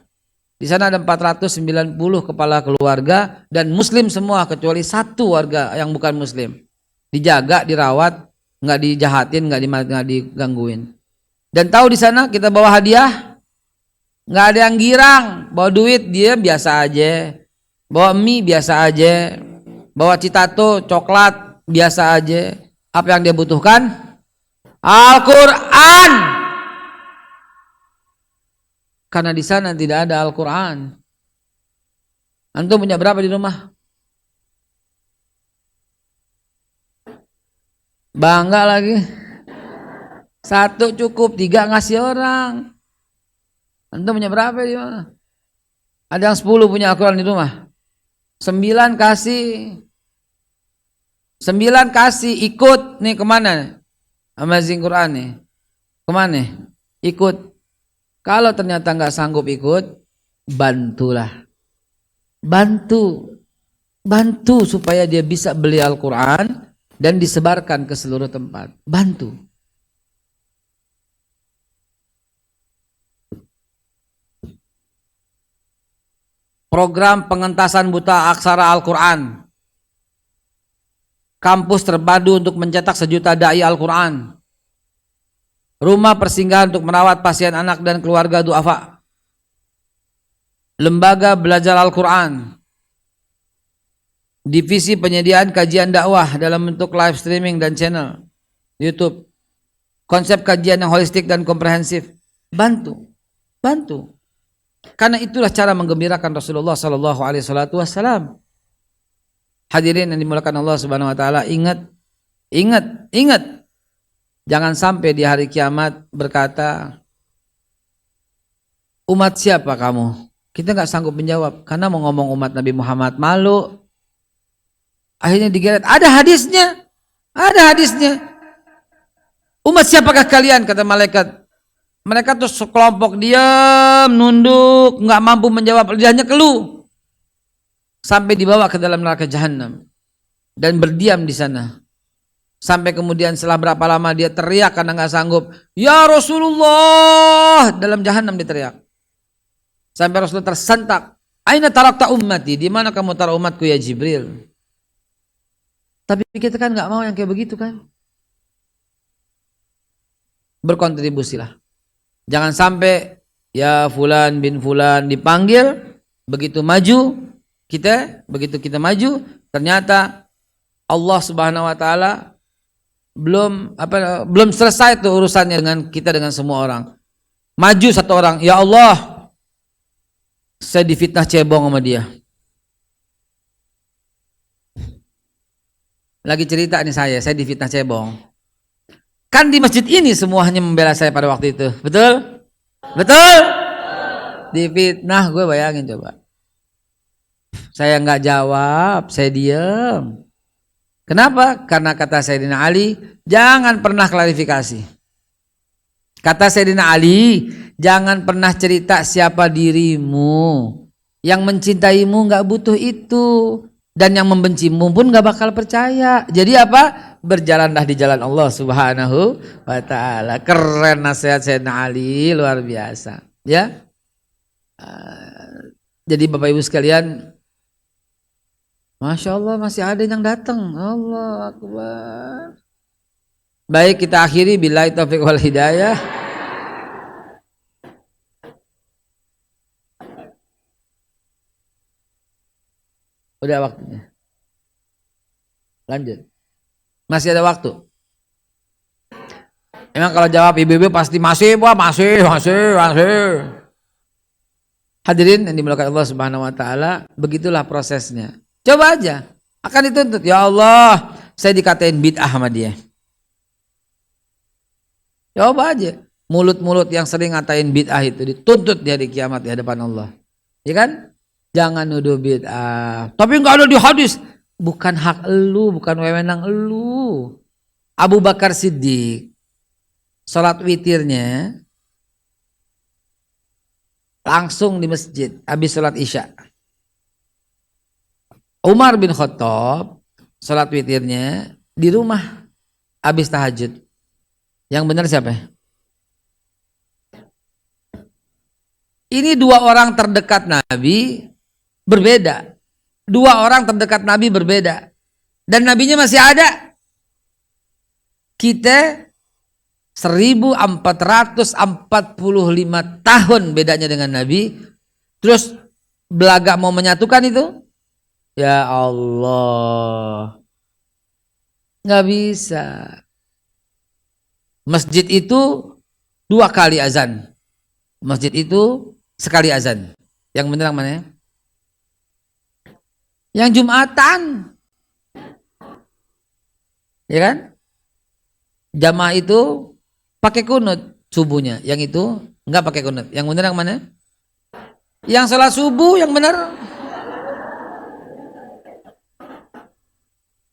Di sana ada 490 kepala keluarga dan muslim semua kecuali satu warga yang bukan muslim. Dijaga, dirawat, nggak dijahatin, nggak digangguin. Dan tahu di sana kita bawa hadiah, nggak ada yang girang, bawa duit dia biasa aja, bawa mie biasa aja, bawa citato, coklat biasa aja. Apa yang dia butuhkan? Al-Quran. Karena di sana tidak ada Al-Quran. Antum punya berapa di rumah? Bangga lagi. 1 cukup, 3 ngasih orang. Antum punya berapa di mana? Ada yang 10 punya Al-Quran di rumah. 9 kasih. 9 kasih, ikut nih kemana? Amazing Quran nih. Kemana? Ikut. Kalau ternyata nggak sanggup ikut, bantulah. Bantu supaya dia bisa beli Al-Quran dan disebarkan ke seluruh tempat. Bantu. Program pengentasan buta aksara Al-Quran. Kampus terpadu untuk mencetak 1 juta dai Al-Quran. Rumah persinggahan untuk merawat pasien anak dan keluarga duafa. Lembaga belajar Al-Quran. Divisi penyediaan kajian dakwah dalam bentuk live streaming dan channel YouTube. Konsep kajian yang holistik dan komprehensif. Bantu. Karena itulah cara menggembirakan Rasulullah SAW. Hadirin yang dimuliakan Allah Subhanahu wa taala, ingat. Jangan sampai di hari kiamat berkata, umat siapa kamu? Kita nggak sanggup menjawab karena mau ngomong umat Nabi Muhammad malu. Akhirnya digeret. Ada hadisnya. Umat siapakah kalian? Kata malaikat. Mereka tuh sekelompok diam, nunduk, nggak mampu menjawab, lidahnya keluh. Sampai dibawa ke dalam neraka jahanam dan berdiam di sana. Sampai kemudian setelah berapa lama dia teriak karena nggak sanggup, ya Rasulullah, dalam jahanam dia teriak. Sampai Rasulullah tersentak, aina tarakta ummati, di mana kamu taruh umatku ya Jibril? Tapi kita kan nggak mau yang kayak begitu kan? Berkontribusilah. Jangan sampai ya fulan bin fulan dipanggil, begitu kita maju, ternyata Allah Subhanahu wa taala belum selesai tuh urusannya dengan kita, dengan semua orang. Maju satu orang, ya Allah, saya difitnah cebong sama dia. Lagi cerita nih saya difitnah cebong. Kan di masjid ini semuanya membela saya pada waktu itu. Betul? Difitnah, gue bayangin coba. Saya nggak jawab, saya diam. Kenapa? Karena kata Sayyidina Ali, jangan pernah klarifikasi. Kata Sayyidina Ali, jangan pernah cerita siapa dirimu. Yang mencintaimu nggak butuh itu, dan yang membencimu pun nggak bakal percaya. Jadi apa? Berjalanlah di jalan Allah Subhanahu wa taala. Keren nasihat Sayyidina Ali, luar biasa. Ya. Jadi Bapak Ibu sekalian, Masya Allah masih ada yang datang. Allah Akbar. Baik, kita akhiri billahi taufiq wal hidayah. Udah waktunya. Lanjut. Masih ada waktu. Emang kalau jawab ibu-ibu pasti masih. Hadirin yang dimuliakan Allah Subhanahu wa taala, begitulah prosesnya. Coba aja, akan dituntut. Ya Allah, saya dikatain bid'ah sama dia. Coba aja, mulut-mulut yang sering ngatain bid'ah itu dituntut di hari kiamat di hadapan Allah. Ya kan? Jangan nuduh bid'ah. Tapi enggak ada di hadis. Bukan hak elu, bukan wewenang elu. Abu Bakar Siddiq salat witirnya langsung di masjid habis salat Isya. Umar bin Khattab salat witirnya di rumah habis tahajud. Yang benar siapa? Ini dua orang terdekat Nabi berbeda. Dua orang terdekat Nabi berbeda. Dan Nabinya masih ada. Kita 1445 tahun bedanya dengan Nabi. Terus belaga mau menyatukan itu? Ya Allah. Nggak bisa. Masjid itu 2 kali azan. Masjid itu sekali azan. Yang benar yang mana ya? Yang Jumatan. Ya kan? Jamaah itu pakai kunut subuhnya. Yang itu enggak pakai kunut. Yang benar yang mana? Yang sholat subuh yang benar.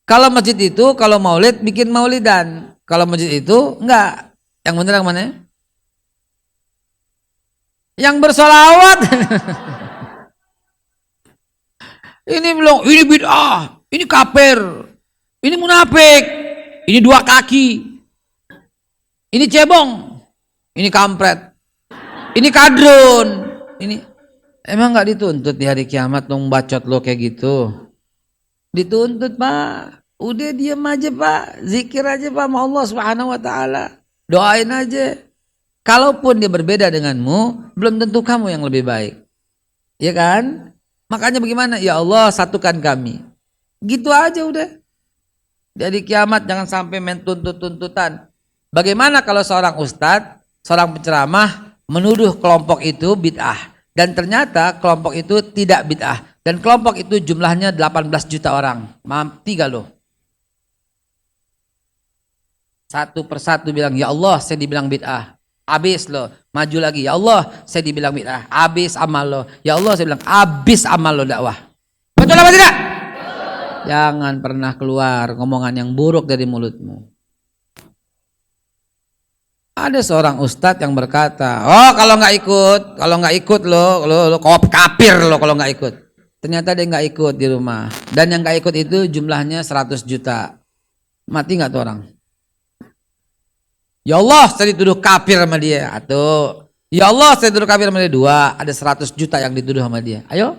Kalau masjid itu kalau maulid bikin maulidan. Kalau masjid itu enggak. Yang benar yang mana? Yang bersolawat. Ini bilang ini bid'ah, ini kafir, ini munafik, ini 2 kaki, ini cebong, ini kampret, ini kadrun, ini emang nggak dituntut di hari kiamat dong bacot lo kayak gitu? Dituntut Pak. Udah diam aja Pak, zikir aja Pak sama Allah Subhanahu wa taala. Doain aja. Kalaupun dia berbeda denganmu, belum tentu kamu yang lebih baik. Ya kan? Makanya bagaimana? Ya Allah satukan kami. Gitu aja udah. Jadi kiamat jangan sampai main tuntut-tuntutan. Bagaimana kalau seorang ustadz, seorang penceramah menuduh kelompok itu bid'ah. Dan ternyata kelompok itu tidak bid'ah. Dan kelompok itu jumlahnya 18 juta orang. 3 loh. Satu persatu bilang, ya Allah saya dibilang bid'ah. Habis loh, maju lagi. Ya Allah saya dibilang bid'ah. Habis amal lo. Ya Allah saya bilang habis amal lo dakwah. Betul apa tidak? Jangan pernah keluar ngomongan yang buruk dari mulutmu. Ada seorang ustadz yang berkata, oh kalau nggak ikut lo kafir lo kalau nggak ikut. Ternyata dia nggak ikut di rumah. Dan yang nggak ikut itu jumlahnya 100 juta. Mati nggak tuh orang? Ya Allah saya dituduh kafir sama dia. Atau ya Allah saya dituduh kafir sama dia. 2, ada 100 juta yang dituduh sama dia. Ayo.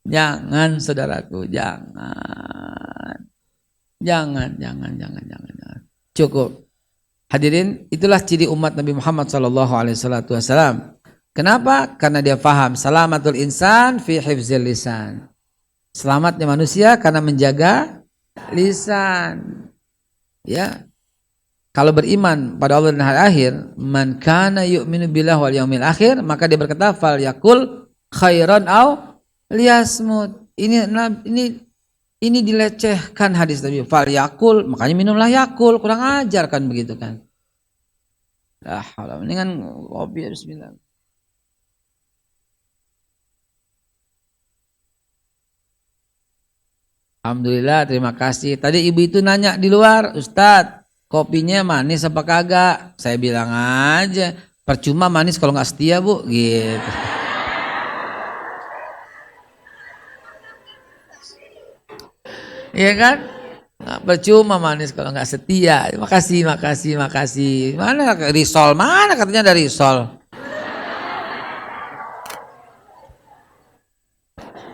Jangan saudaraku, jangan. Cukup. Hadirin, itulah ciri umat Nabi Muhammad SAW. Kenapa? Karena dia faham salamatul insan fi hifzil lisan. Selamatnya manusia karena menjaga lisan. Ya. Kalau beriman pada Allah dan hari akhir, man kana yu'minu billahi wal yaumil akhir, maka dia berkata fal yakul khairan au liyasmut. Ini dilecehkan hadis Nabi. Fal yakul, makanya minumlah yakul, kurang ajar kan begitu kan. Lah, mendingan kopi bismillah. Alhamdulillah, terima kasih. Tadi ibu itu nanya di luar, Ustadz, kopinya manis apa kagak? Saya bilang aja, percuma manis kalau nggak setia bu, gitu. Iya kan? Nah, percuma manis kalau nggak setia. Makasih. Mana risol? Mana katanya ada risol?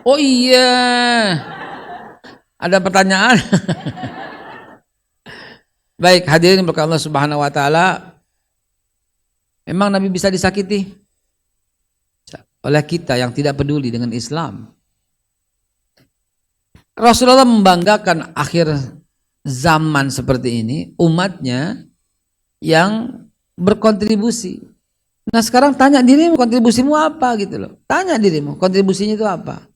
Oh iya. Ada pertanyaan? Baik, hadirin berkat Allah Subhanahu wa taala. Memang Nabi bisa disakiti oleh kita yang tidak peduli dengan Islam. Rasulullah membanggakan akhir zaman seperti ini, umatnya yang berkontribusi. Nah sekarang tanya dirimu, kontribusimu apa gitu loh. Tanya dirimu, kontribusinya itu apa.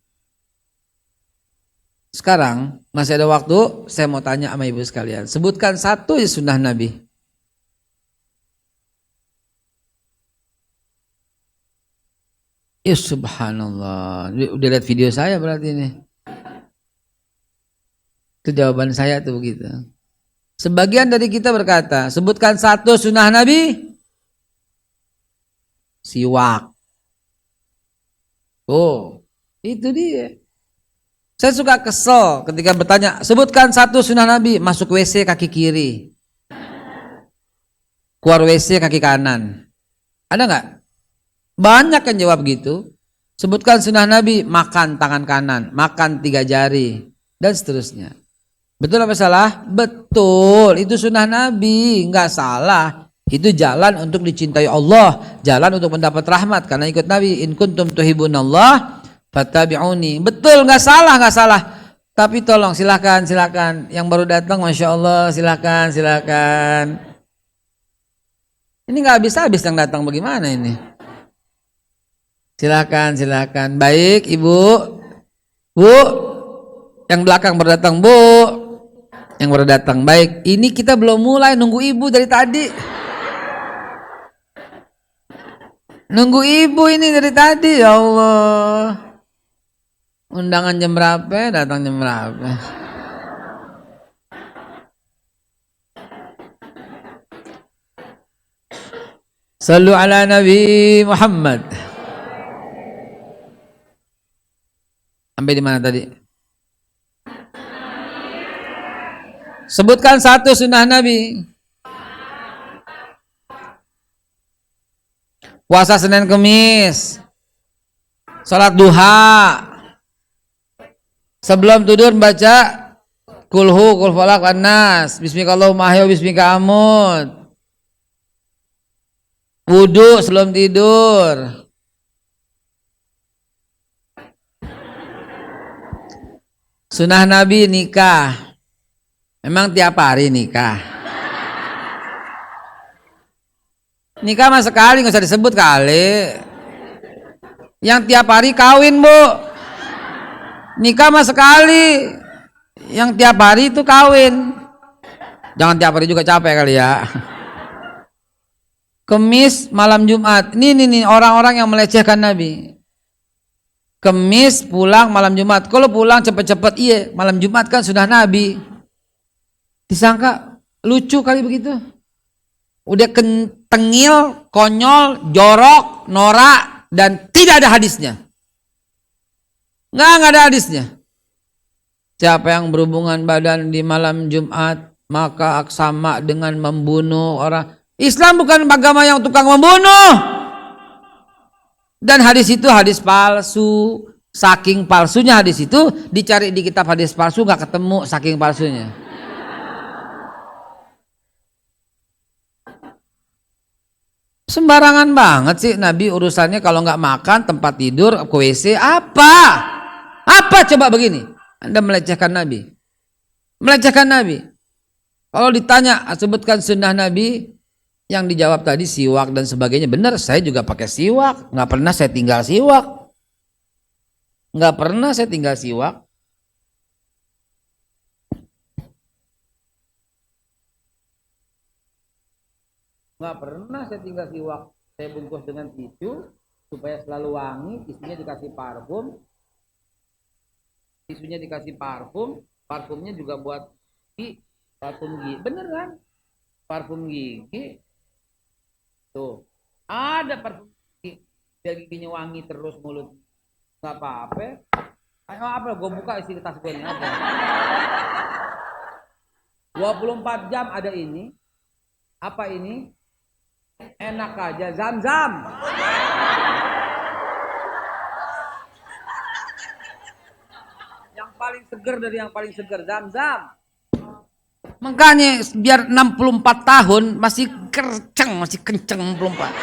Sekarang masih ada waktu, saya mau tanya sama ibu sekalian. Sebutkan satu ya sunnah Nabi. Ya subhanallah. Udah lihat video saya berarti ini. Itu jawaban saya tuh begitu. Sebagian dari kita berkata, sebutkan satu sunnah Nabi. Siwak. Oh, itu dia. Saya suka kesel ketika bertanya, sebutkan satu sunnah Nabi. Masuk WC kaki kiri. Keluar WC kaki kanan. Ada nggak? Banyak yang jawab gitu. Sebutkan sunnah Nabi, makan tangan kanan, makan 3 jari, dan seterusnya. Betul apa salah? Betul, itu sunnah Nabi, nggak salah. Itu jalan untuk dicintai Allah, jalan untuk mendapat rahmat karena ikut Nabi. In kuntum tuhibunallah fattabi'uni. Betul, nggak salah, nggak salah. Tapi tolong silakan yang baru datang, masya Allah, silakan. Ini nggak habis-habis yang datang, bagaimana ini? Silakan. Baik, Ibu. Bu, yang belakang berdatang, Bu. Yang baru datang. Baik, ini kita belum mulai, nunggu Ibu dari tadi. Nunggu Ibu ini dari tadi, ya Allah. Undangan jam berapa? Datang jam berapa? Sallu ala Nabi Muhammad. Sampai di mana tadi? Sebutkan satu sunnah Nabi. Puasa Senin Kemis. Salat duha. Sebelum tidur baca kulhu, kul falak, an-nas. Bismikallahumma ahya wa bismika amut. Wudu sebelum tidur. Sunnah Nabi nikah. Memang tiap hari nikah. Nikah mah sekali, nggak usah disebut kali. Yang tiap hari kawin, Bu. Nikah mah sekali. Yang tiap hari itu kawin. Jangan tiap hari juga, capek kali ya. Kemis malam Jumat. Ini orang-orang yang melecehkan Nabi. Kemis pulang malam Jumat. Kalau pulang cepet-cepet, iya malam Jumat kan sudah Nabi. Disangka lucu kali begitu. Udah tengil, konyol, jorok, norak, dan tidak ada hadisnya. Nggak ada hadisnya. Siapa yang berhubungan badan di malam Jumat maka sama dengan membunuh orang. Islam bukan agama yang tukang membunuh. Dan hadis itu hadis palsu. Saking palsunya hadis itu, dicari di kitab hadis palsu nggak ketemu saking palsunya. Sembarangan banget sih Nabi urusannya, kalau nggak makan, tempat tidur, ke WC, apa coba begini? Anda melecehkan Nabi. Melecehkan Nabi. Kalau ditanya sebutkan sunnah Nabi, yang dijawab tadi siwak dan sebagainya, benar, saya juga pakai siwak, nggak pernah saya tinggal siwak, nggak pernah saya tinggal siwak. Nggak pernah saya tinggal siwak. Saya bungkus dengan tisu supaya selalu wangi, tisunya dikasih parfum, parfumnya juga buat parfum gigi, bener kan? Parfum gigi tuh ada parfum gigi, biar giginya wangi terus, mulut nggak apa-apa. Ayo apa, gue buka isi tas gue ini apa? 24 jam ada ini. Apa ini? Enak aja, Zam-Zam. paling seger dari yang paling seger, Zam-Zam. Makanya biar 64 tahun masih kenceng 64.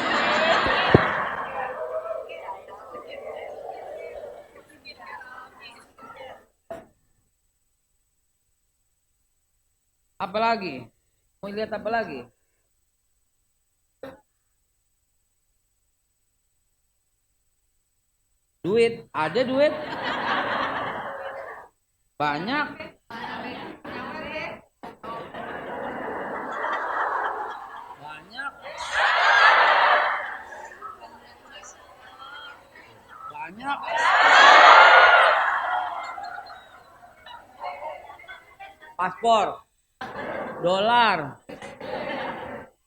Apa lagi? Mau lihat apa lagi? Duit, ada duit? Banyak. Banyak. Banyak. Paspor, dolar.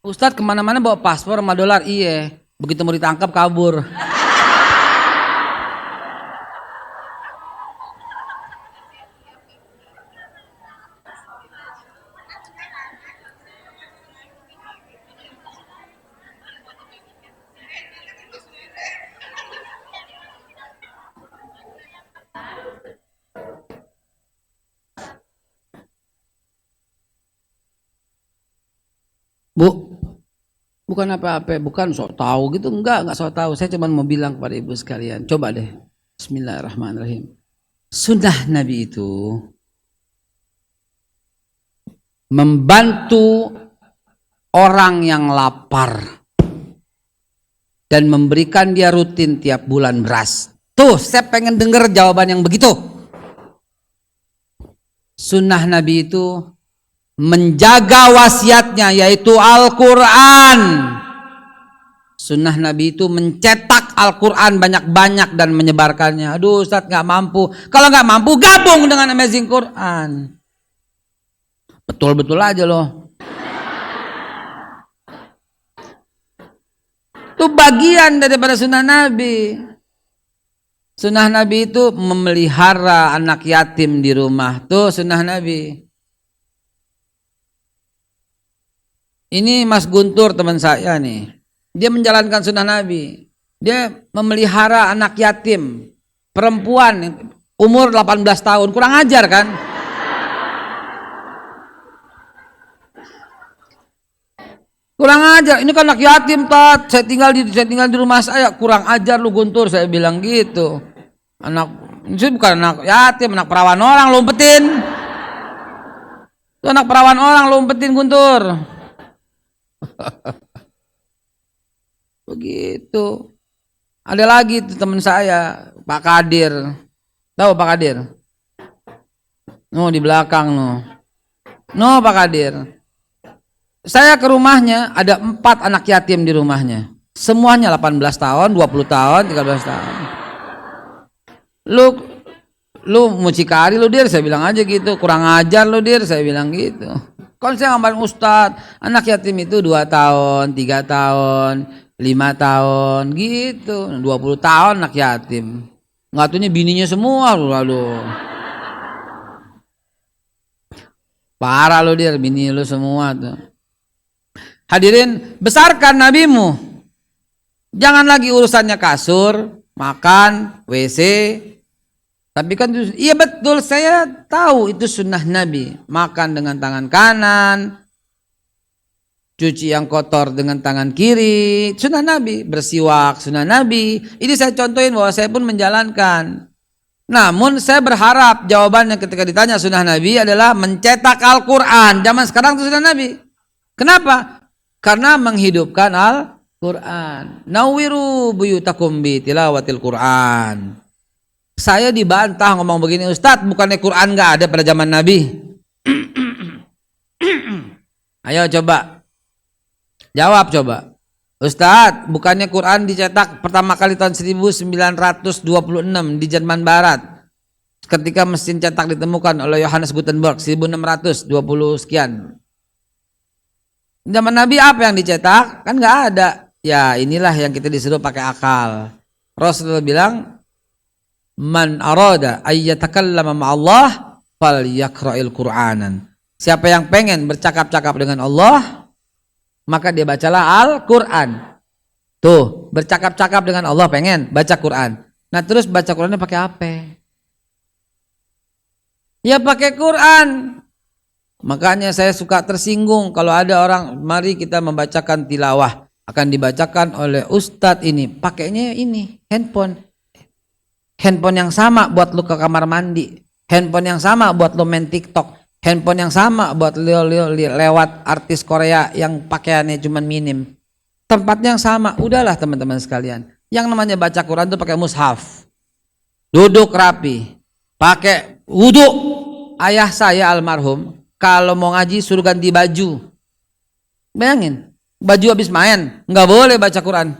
Ustadz kemana-mana bawa paspor sama dolar, iya. Begitu mau ditangkap kabur. Bu, bukan apa-apa, bukan sok tahu gitu, enggak sok tahu. Saya cuma mau bilang kepada ibu sekalian, coba deh. Bismillahirrahmanirrahim. Sunnah Nabi itu membantu orang yang lapar dan memberikan dia rutin tiap bulan beras. Tuh, saya pengen dengar jawaban yang begitu. Sunnah Nabi itu menjaga wasiatnya yaitu Al-Quran. Sunnah Nabi itu mencetak Al-Quran banyak-banyak dan menyebarkannya. Aduh Ustadz gak mampu. Kalau gak mampu gabung dengan Amazing Quran. Betul-betul aja loh. Itu bagian daripada sunnah Nabi. Sunnah Nabi itu memelihara anak yatim di rumah. Tuh sunnah Nabi. Ini Mas Guntur teman saya nih. Dia menjalankan sunnah Nabi. Dia memelihara anak yatim. Perempuan umur 18 tahun. Kurang ajar kan? Kurang ajar. Ini kan anak yatim Tat. Saya tinggal di rumah saya. Kurang ajar lu Guntur. Saya bilang gitu. Ini bukan anak yatim. Anak perawan orang lu umpetin. Itu anak perawan orang lu umpetin Guntur. Begitu. Ada lagi tuh teman saya, Pak Kadir. Tahu Pak Kadir? No di belakang no. No Pak Kadir. Saya ke rumahnya ada 4 anak yatim di rumahnya. Semuanya 18 tahun, 20 tahun, 13 tahun. Lu mucikari lu Dir, saya bilang aja gitu. Kurang ajar lu Dir, saya bilang gitu. Kalau saya ngapain Ustadz, anak yatim itu 2 tahun, 3 tahun, 5 tahun gitu, 20 tahun anak yatim. Ngatunya bininya semua lalu. Parah lu Dir, bini lu semua tuh. Hadirin, besarkan nabimu. Jangan lagi urusannya kasur, makan, WC. Tapi kan iya betul, saya tahu itu sunnah Nabi. Makan dengan tangan kanan, cuci yang kotor dengan tangan kiri, sunnah Nabi. Bersiwak, sunnah Nabi. Ini saya contohin bahwa saya pun menjalankan. Namun saya berharap jawabannya ketika ditanya sunnah Nabi adalah mencetak Al-Quran. Zaman sekarang itu sunnah Nabi. Kenapa? Karena menghidupkan Al-Quran. Nawiru buyutakum bi tilawatil Quran. Saya dibantah ngomong begini, Ustadz bukannya Quran gak ada pada zaman Nabi? Ayo coba jawab coba. Ustadz bukannya Quran dicetak pertama kali tahun 1926 di Jerman Barat ketika mesin cetak ditemukan oleh Johannes Gutenberg 1620 sekian. Zaman Nabi apa yang dicetak? Kan gak ada. Ya inilah yang kita disuruh pakai akal. Rasulullah bilang, man arada ayyatakallama ma'allah falyakra'il Qur'anan. Siapa yang pengen bercakap-cakap dengan Allah, maka dia bacalah Al-Qur'an. Tuh, bercakap-cakap dengan Allah pengen baca Quran. Nah, terus baca Qurannya pakai apa? Ya pakai Quran. Makanya saya suka tersinggung kalau ada orang, mari kita membacakan tilawah, akan dibacakan oleh ustadz ini, pakainya ini handphone yang sama buat lu ke kamar mandi, handphone yang sama buat lu main TikTok, handphone yang sama buat lu lewat artis Korea yang pakaiannya cuma minim, tempatnya yang sama. Udahlah teman-teman sekalian, yang namanya baca Quran itu pakai mushaf, duduk rapi, pakai wudhu. Ayah saya almarhum kalau mau ngaji suruh ganti baju. Bayangin, baju habis main, nggak boleh baca Quran.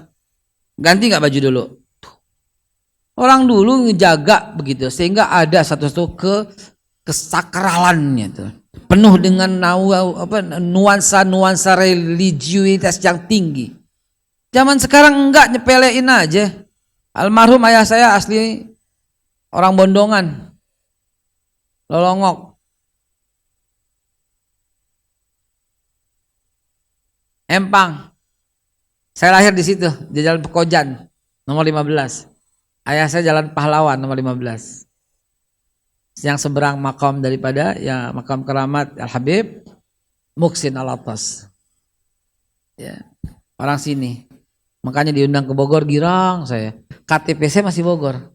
Ganti nggak baju dulu. Orang dulu ngejaga begitu, sehingga ada satu kesakralannya tuh. Penuh dengan nuansa religiusitas yang tinggi. Zaman sekarang enggak, nyepelein aja. Almarhum ayah saya asli orang Bondongan, Lolongok. Empang. Saya lahir di situ, di Jalan Pekojan, nomor 15. Ayah saya Jalan Pahlawan, nomor 15. Yang seberang makam daripada ya makam keramat Al Habib Muksin Al-Atas. Ya, orang sini. Makanya diundang ke Bogor, girang saya. KTP saya masih Bogor.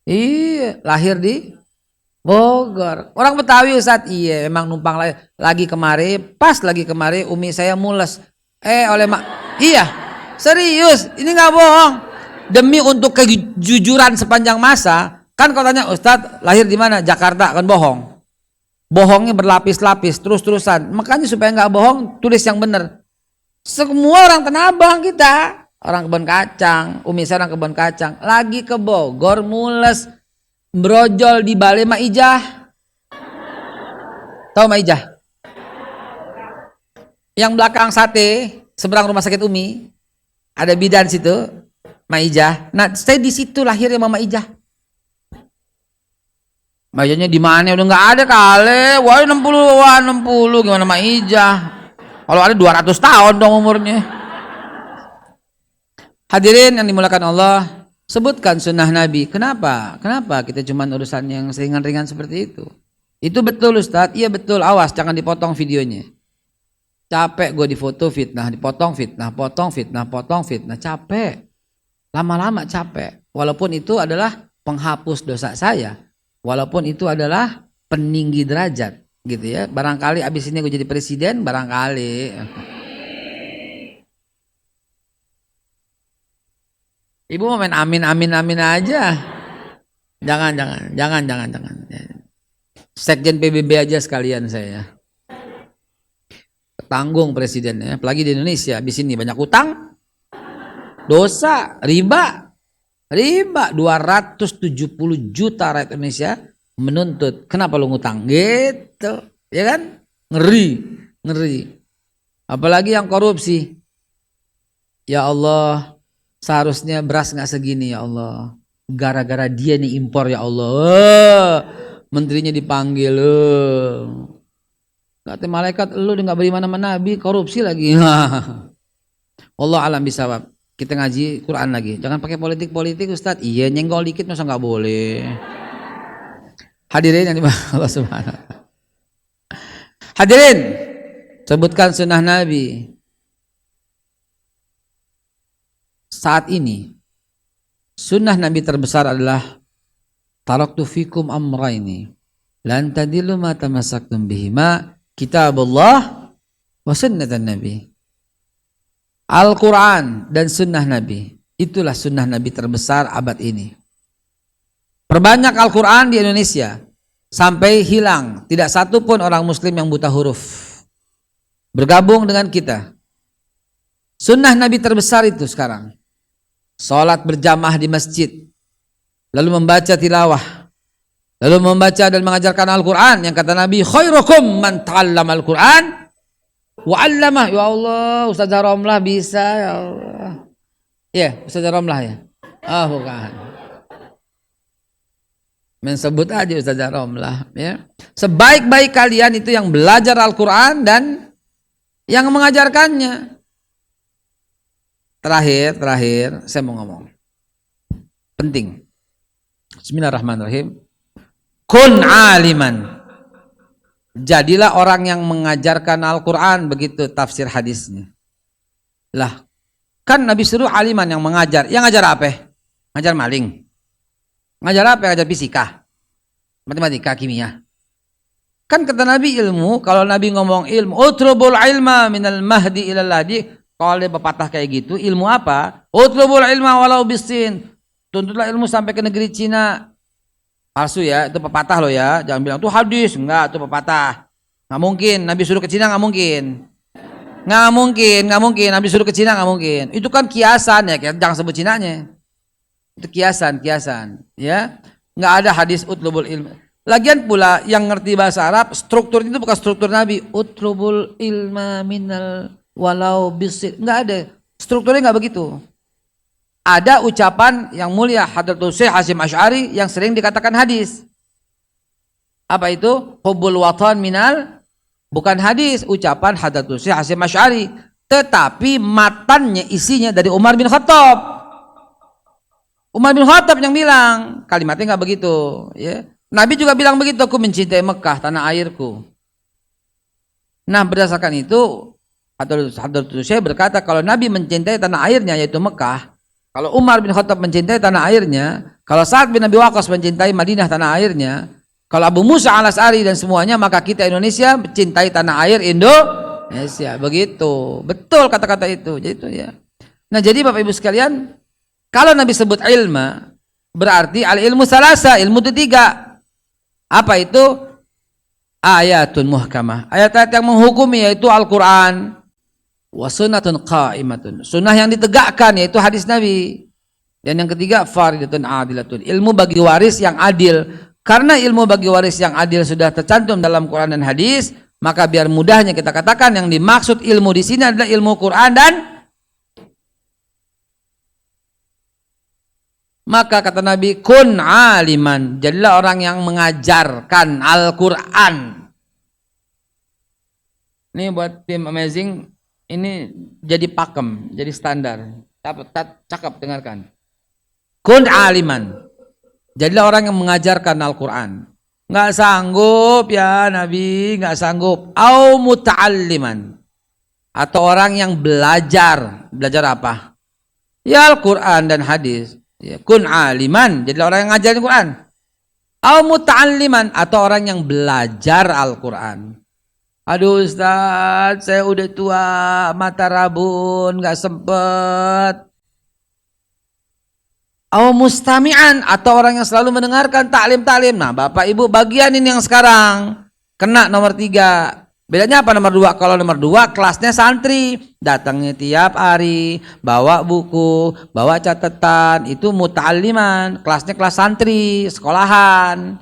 Iya, lahir di Bogor. Orang Betawi Ustaz, iya emang numpang lagi kemari umi saya mules. Iya, serius, ini nggak bohong. Demi untuk kejujuran sepanjang masa, kan kalau tanya Ustaz lahir di mana? Jakarta, kan bohong. Bohongnya berlapis-lapis, terus-terusan. Makanya supaya nggak bohong, tulis yang benar. Semua orang Tanah Abang kita, orang Kebon Kacang, umi saya orang Kebon Kacang, lagi ke Bogor mules. Brojol di Balai Maijah. Tahu Maijah? Yang belakang sate, seberang rumah sakit Umi, ada bidan situ, Maijah. Nah, saya di situ lahirnya Mama Ijah. Maijahnya di mana? Udah nggak ada kali. Wah, 60 gimana Maijah? Kalau ada 200 tahun dong umurnya. Hadirin yang dimulakan Allah, sebutkan sunnah Nabi. Kenapa kita cuma urusan yang ringan-ringan seperti itu? Itu betul Ustadz? Iya betul. Awas jangan dipotong videonya. Capek gue difoto fitnah, dipotong fitnah, potong fitnah, capek. Lama-lama capek. Walaupun itu adalah penghapus dosa saya, walaupun itu adalah peninggi derajat, gitu ya. Barangkali abis ini gue jadi presiden, barangkali. Ibu mau main amin aja. Jangan. Sekjen PBB aja sekalian saya. Tanggung presidennya, apalagi di Indonesia. Di sini banyak utang, dosa, riba 270 juta rakyat Indonesia menuntut. Kenapa lu ngutang? Gitu, ya kan? Ngeri. Apalagi yang korupsi. Ya Allah, seharusnya beras nggak segini ya Allah. Gara-gara dia nih impor ya Allah. Menterinya dipanggil. Kata malaikat, lu udah nggak beriman sama Nabi, korupsi lagi. Allah alam bisawab. Kita ngaji Quran lagi. Jangan pakai politik Ustadz. Iya, nyenggol dikit masa nggak boleh. Hadirin yang dimana Allah Subhanahu. Hadirin, sebutkan sunnah Nabi. Saat ini sunnah Nabi terbesar adalah taraktu fikum amraini lan tadillu ma tamassaktum bihima kitabullah wa sunnatan Nabi. Al-Quran dan sunnah Nabi, itulah sunnah Nabi terbesar abad ini. Perbanyak Al-Quran di Indonesia sampai hilang, tidak satu pun orang muslim yang buta huruf. Bergabung dengan kita. Sunnah Nabi terbesar itu sekarang salat berjamaah di masjid, lalu membaca tilawah, lalu membaca dan mengajarkan Al-Quran. Yang kata Nabi, khairukum man ta'allama Al-Quran wa 'allamah. Ya Allah, Ustaz Romlah bisa ya Allah. Ya, Ustaz Romlah ya. Ah, bukan. Mensebut aja Ustaz Romlah ya. Sebaik-baik kalian itu yang belajar Al-Quran dan yang mengajarkannya. Terakhir saya mau ngomong penting. Bismillahirrahmanirrahim. kun aliman. Jadilah orang yang mengajarkan Al-Quran, begitu tafsir hadisnya. Lah, kan Nabi suruh aliman yang mengajar. Yang ngajar apa? Ngajar maling. Ngajar apa? Ngajar fisika, matematika, kimia. Kan kata Nabi ilmu, kalau Nabi ngomong ilmu, utlubul ilma minal mahdi ilal lahdi. Kalau dia pepatah kayak gitu, ilmu apa? Utlubul ilma walau bisin. Tuntutlah ilmu sampai ke negeri Cina. Palsu ya, itu pepatah loh ya. Jangan bilang itu hadis, enggak, itu pepatah. Nggak mungkin, Nabi suruh ke Cina nggak mungkin. Nggak mungkin, Nabi suruh ke Cina nggak mungkin. Itu kan kiasan ya, jangan sebut Cinanya. Itu kiasan, ya. Nggak ada hadis utlubul ilma. Lagian pula yang ngerti bahasa Arab, struktur itu bukan struktur Nabi. Utlubul ilma minal walau bisin. Nggak ada, strukturnya nggak begitu. Ada ucapan yang mulia Hadratul Syekh Hasyim Asy'ari yang sering dikatakan hadis. Apa itu? Hubbul watan minal, bukan hadis, ucapan Hadratul Syekh Hasyim Asy'ari, tetapi matannya isinya dari Umar bin Khattab. Umar bin Khattab yang bilang, kalimatnya nggak begitu, ya. Nabi juga bilang begitu, aku mencintai Mekah, tanah airku. Nah, berdasarkan itu Hadratul Syekh berkata kalau Nabi mencintai tanah airnya yaitu Mekah, kalau Umar bin Khattab mencintai tanah airnya, kalau Sa'ad bin Abi Waqqas mencintai Madinah tanah airnya, kalau Abu Musa al-Asy'ari dan semuanya, maka kita Indonesia mencintai tanah air Indonesia. Begitu. Betul kata-kata itu. Jadi itu ya. Nah, jadi Bapak Ibu sekalian, kalau Nabi sebut ilma, berarti al-ilmu salasa, ilmu itu 3. Apa itu? Ayatun muhkamah. Ayat-ayat yang menghukumi yaitu Al-Qur'an. Wa sunnatun qa'imatun, sunnah yang ditegakkan yaitu hadis Nabi. Dan yang ketiga faridatun adilatun, ilmu bagi waris yang adil. Karena ilmu bagi waris yang adil sudah tercantum dalam Quran dan hadis, maka biar mudahnya kita katakan yang dimaksud ilmu di sini adalah ilmu Quran dan maka kata Nabi kun aliman, jadilah orang yang mengajarkan Al-Quran. Ini buat tim Amazing, ini jadi pakem, jadi standar. Cakap, dengarkan. Kun aliman, jadilah orang yang mengajarkan Al-Quran. Nggak sanggup ya Nabi, nggak sanggup. Au muta'alliman, atau orang yang belajar. Belajar apa? Ya Al-Quran dan hadis. Ya, kun aliman, jadilah orang yang ngajarin Quran. Au muta'alliman, atau orang yang belajar Al-Quran. Aduh Ustaz, saya udah tua, mata rabun, gak sempet. Au mustami'an, atau orang yang selalu mendengarkan taklim-taklim. Nah Bapak Ibu, bagian ini yang sekarang kena nomor 3. Bedanya apa nomor 2? Kalau nomor 2 kelasnya santri, datangnya tiap hari, bawa buku, bawa catatan, itu muta'alliman. Kelasnya kelas santri, sekolahan.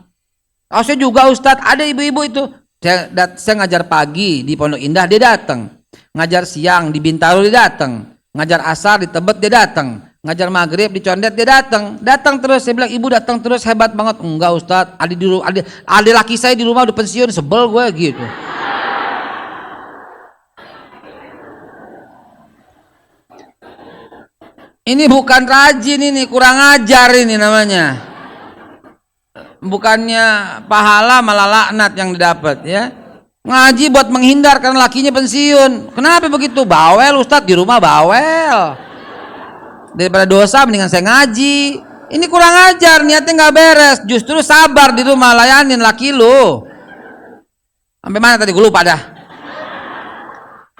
Oh saya juga Ustaz, ada ibu-ibu itu. Saya ngajar pagi di Pondok Indah, dia datang. Ngajar siang di Bintaro, dia datang. Ngajar asar di Tebet, dia datang. Ngajar maghrib di Condet, dia datang. Datang terus. Saya bilang, ibu datang terus, hebat banget. Enggak Ustaz, adik laki saya di rumah udah pensiun, sebel gue gitu. Ini bukan rajin, ini kurang ajar ini namanya. Bukannya pahala malah laknat yang didapat ya. Ngaji buat menghindar karena lakinya pensiun. Kenapa begitu? Bawel Ustadz, di rumah bawel. Daripada dosa mendingan saya ngaji. Ini kurang ajar, niatnya nggak beres. Justru sabar di rumah, layanin laki lu. Sampai mana tadi gue lupa dah.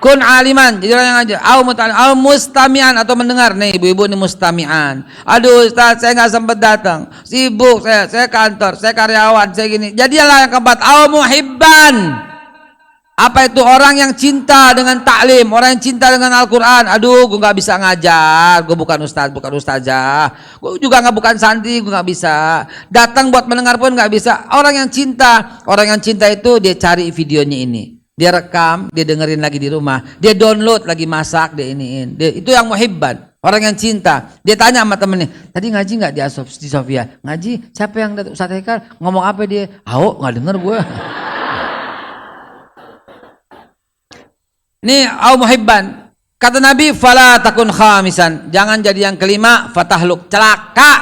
Kun aliman, jadi orang yang ngajar. Au mustami'an, atau mendengar. Nih ibu-ibu ini mustami'an. Aduh Ustaz, saya nggak sempat datang, sibuk saya kantor, saya karyawan, saya gini. Jadilah yang keempat, au muhibban. Apa itu? Orang yang cinta dengan taklim, orang yang cinta dengan Al-Quran. Aduh, gue nggak bisa ngajar, gue bukan ustaz, bukan ustazah, gue juga bukan santri, gue nggak bisa. Datang buat mendengar pun nggak bisa. Orang yang cinta itu dia cari videonya ini. Dia rekam, dia dengerin lagi di rumah, dia download lagi masak, dia iniin. Itu yang muhibban, orang yang cinta. Dia tanya sama temennya, tadi ngaji nggak di Sofia? Ngaji, siapa yang datang? Ustaz Haikal ngomong apa dia? Nggak denger gue. Nih, au muhibban. Kata Nabi, fala takun khamisan, jangan jadi yang kelima, fatahluk, celaka.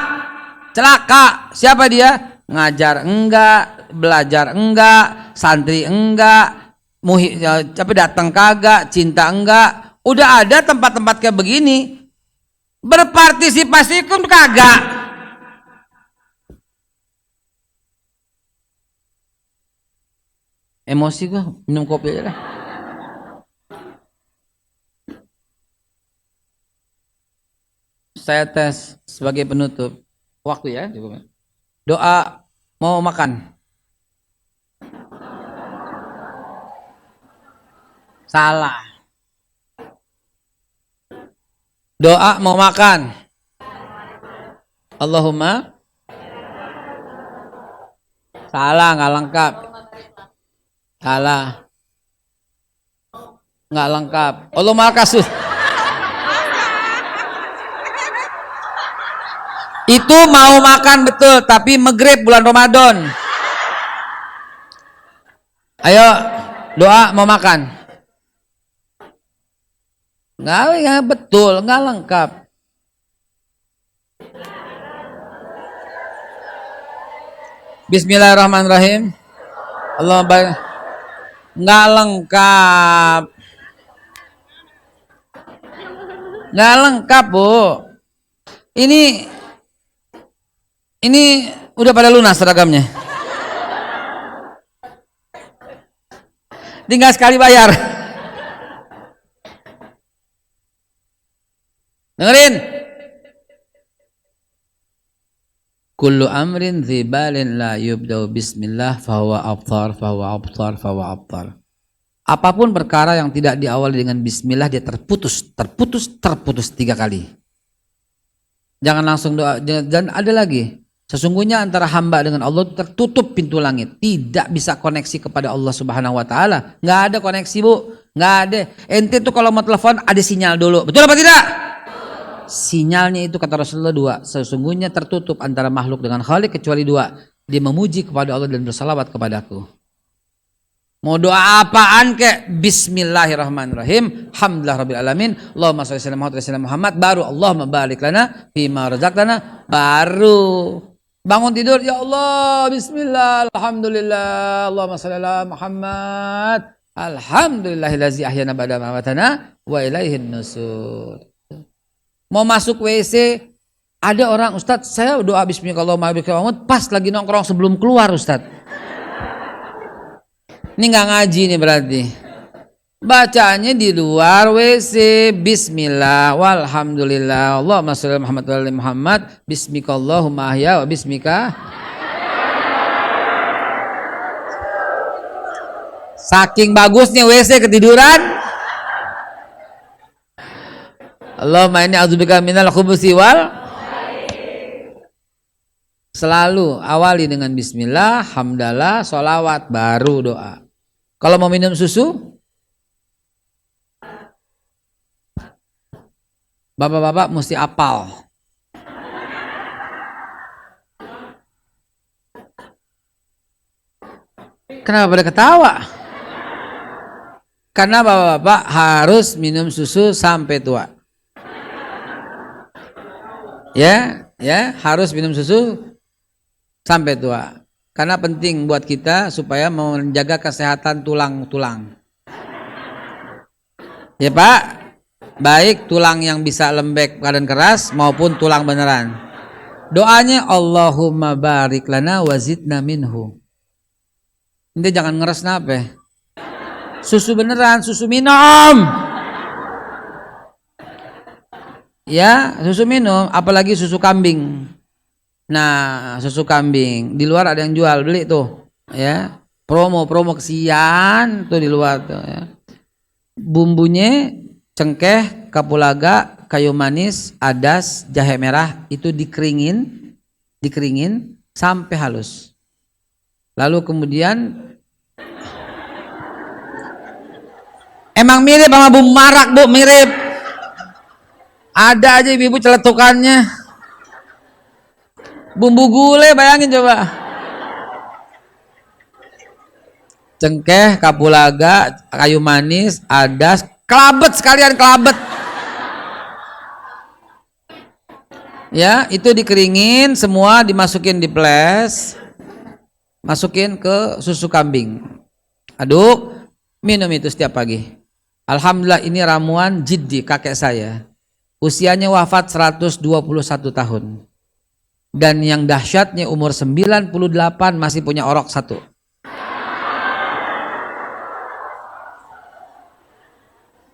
Siapa dia? Ngajar enggak, belajar enggak, santri enggak, tapi datang kagak, cinta enggak. Udah ada tempat-tempat kayak begini. Berpartisipasi pun kagak. Emosi gua, minum kopi aja lah. Saya tes sebagai penutup. Waktu ya, cukup. Doa mau makan. Salah. Doa mau makan. Allahumma. Salah, nggak lengkap. Salah. Nggak lengkap. Allahumma kasus. Itu mau makan betul, tapi maghrib bulan Ramadan. Ayo, doa mau makan. Nggak betul, nggak lengkap. Bismillahirrahmanirrahim. Allah baik. Nggak lengkap. Nggak lengkap, Bu. Ini udah pada lunas seragamnya. Tinggal sekali bayar. Dengerin. Kullu amrin dzibalin la yubda'u bismillah fahuwa abtar fahuwa abtar fahuwa abtar. Apapun perkara yang tidak diawali dengan bismillah dia terputus 3 kali. Jangan langsung doa. Dan ada lagi. Sesungguhnya antara hamba dengan Allah tertutup pintu langit. Tidak bisa koneksi kepada Allah Subhanahu wa taala. Nggak ada koneksi, Bu. Nggak ada. Ente tuh kalau mau telepon ada sinyal dulu. Betul apa tidak? Sinyalnya itu kata Rasulullah 2. Sesungguhnya tertutup antara makhluk dengan Khalik kecuali 2. Dia memuji kepada Allah dan bersalawat kepadaku. Mau doa apaan kek? Bismillahirrahmanirrahim. Alhamdulillahirabbil alamin. Allahumma shalli ala Muhammad. Baru Allahumma barik lana fima razaqtana. Baru bangun tidur, ya Allah, bismillah, alhamdulillah, Allahumma shalli ala Muhammad. Alhamdulillahillazi ahyana ba'da ma amatana wa ilaihin nusur. Mau masuk WC, ada orang, Ustadz, saya doa bismillahirrahmanirrahim pas lagi nongkrong sebelum keluar, Ustadz. Ini nggak ngaji nih berarti. Bacanya di luar WC. Bismillah walhamdulillah Allahumma shalli ala Muhammad wa ala Muhammad. Bismika Allahumma ahya wa bismika. Saking bagusnya WC ketiduran. Allahumma inni a'udzubika minal khubuthi wal. Selalu awali dengan bismillah, hamdalah, sholawat, baru doa. Kalau mau minum susu, bapak-bapak mesti apal. Kenapa pada ketawa? Karena bapak-bapak harus minum susu sampai tua. Ya, harus minum susu sampai tua. Karena penting buat kita supaya menjaga kesehatan tulang-tulang. Ya Pak, baik tulang yang bisa lembek dan keras maupun tulang beneran. Doanya Allahumma barik lana wa zidna minhu. Ini jangan ngeres nape. Susu beneran, susu minum. Ya, susu minum, apalagi susu kambing. Nah, susu kambing di luar ada yang jual, beli tuh, ya. Promo kesian tuh di luar tuh, ya. Bumbunya cengkeh, kapulaga, kayu manis, adas, jahe merah itu dikeringin sampai halus. Lalu kemudian emang mirip sama bumbu marak, Bu, mirip. Ada aja ibu-ibu celetukannya. Bumbu gulai, bayangin coba. Cengkeh, kapulaga, kayu manis, adas, kelabet sekalian, kelabet. Ya, itu dikeringin, semua dimasukin di ples. masukin ke susu kambing. Aduk, minum itu setiap pagi. Alhamdulillah ini ramuan jiddi kakek saya. Usianya wafat 121 tahun. Dan yang dahsyatnya umur 98 masih punya orok satu.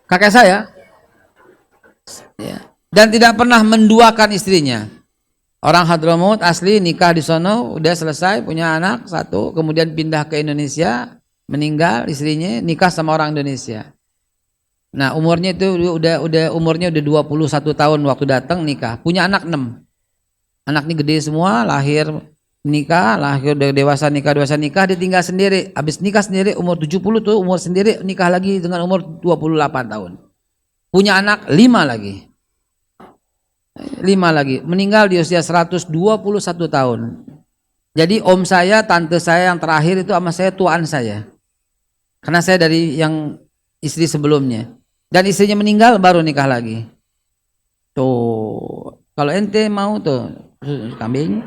Kakek saya. Ya. Dan tidak pernah menduakan istrinya. Orang Hadramut asli, nikah di sono, udah selesai, punya anak satu, kemudian pindah ke Indonesia, meninggal istrinya, nikah sama orang Indonesia. Nah, umurnya itu umurnya udah 21 tahun waktu datang nikah, punya anak 6. Anak ini gede semua, lahir udah dewasa nikah, dia tinggal sendiri. Habis nikah sendiri umur 70 tuh, umur sendiri nikah lagi dengan umur 28 tahun. Punya anak 5 lagi. 5 lagi, meninggal di usia 121 tahun. Jadi om saya, tante saya yang terakhir itu sama saya tuaan saya. Karena saya dari yang istri sebelumnya. Dan istrinya meninggal baru nikah lagi. Tuh, kalau ente mau tuh kambing.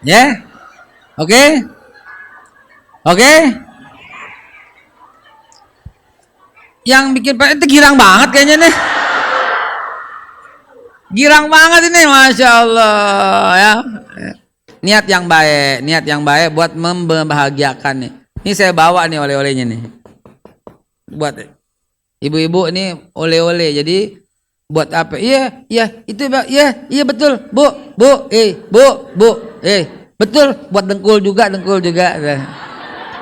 Ya. Oke. Oke. Yang bikin Pak itu girang banget kayaknya nih. Girang banget ini, Masya Allah ya. Niat yang baik buat membahagiakan nih. Ini saya bawa nih oleh-olehnya nih. Buat ibu-ibu ini oleh-oleh. Jadi buat apa? Iya, itu iya betul. Bu, betul buat dengkul juga.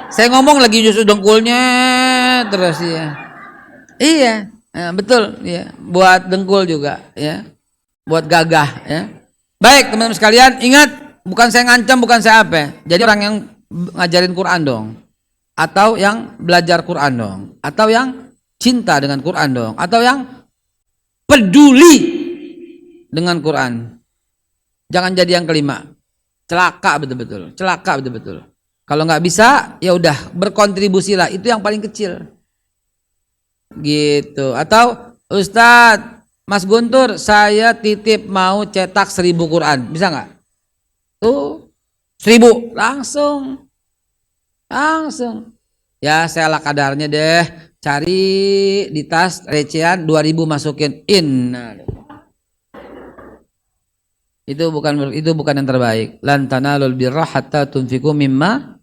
Saya ngomong lagi justru dengkulnya terus ya. Iya, betul ya. Buat dengkul juga ya. Buat gagah ya. Baik teman-teman sekalian, ingat bukan saya ngancam, bukan saya apa. Jadi orang yang ngajarin Quran dong. Atau yang belajar Quran dong. Atau yang cinta dengan Quran dong. Atau yang peduli dengan Quran. Jangan jadi yang kelima. Celaka betul-betul. Kalau nggak bisa, ya udah berkontribusilah. Itu yang paling kecil. Gitu. Atau Ustadz, Mas Guntur, saya titip mau cetak 1000 Quran. Bisa nggak? Tuh, 1000. Langsung. Ya, saya ala kadarnya deh. Cari di tas recehan 2000 masukin. Itu bukan yang terbaik. Lan tanalul birra hatta tunfiqu mimma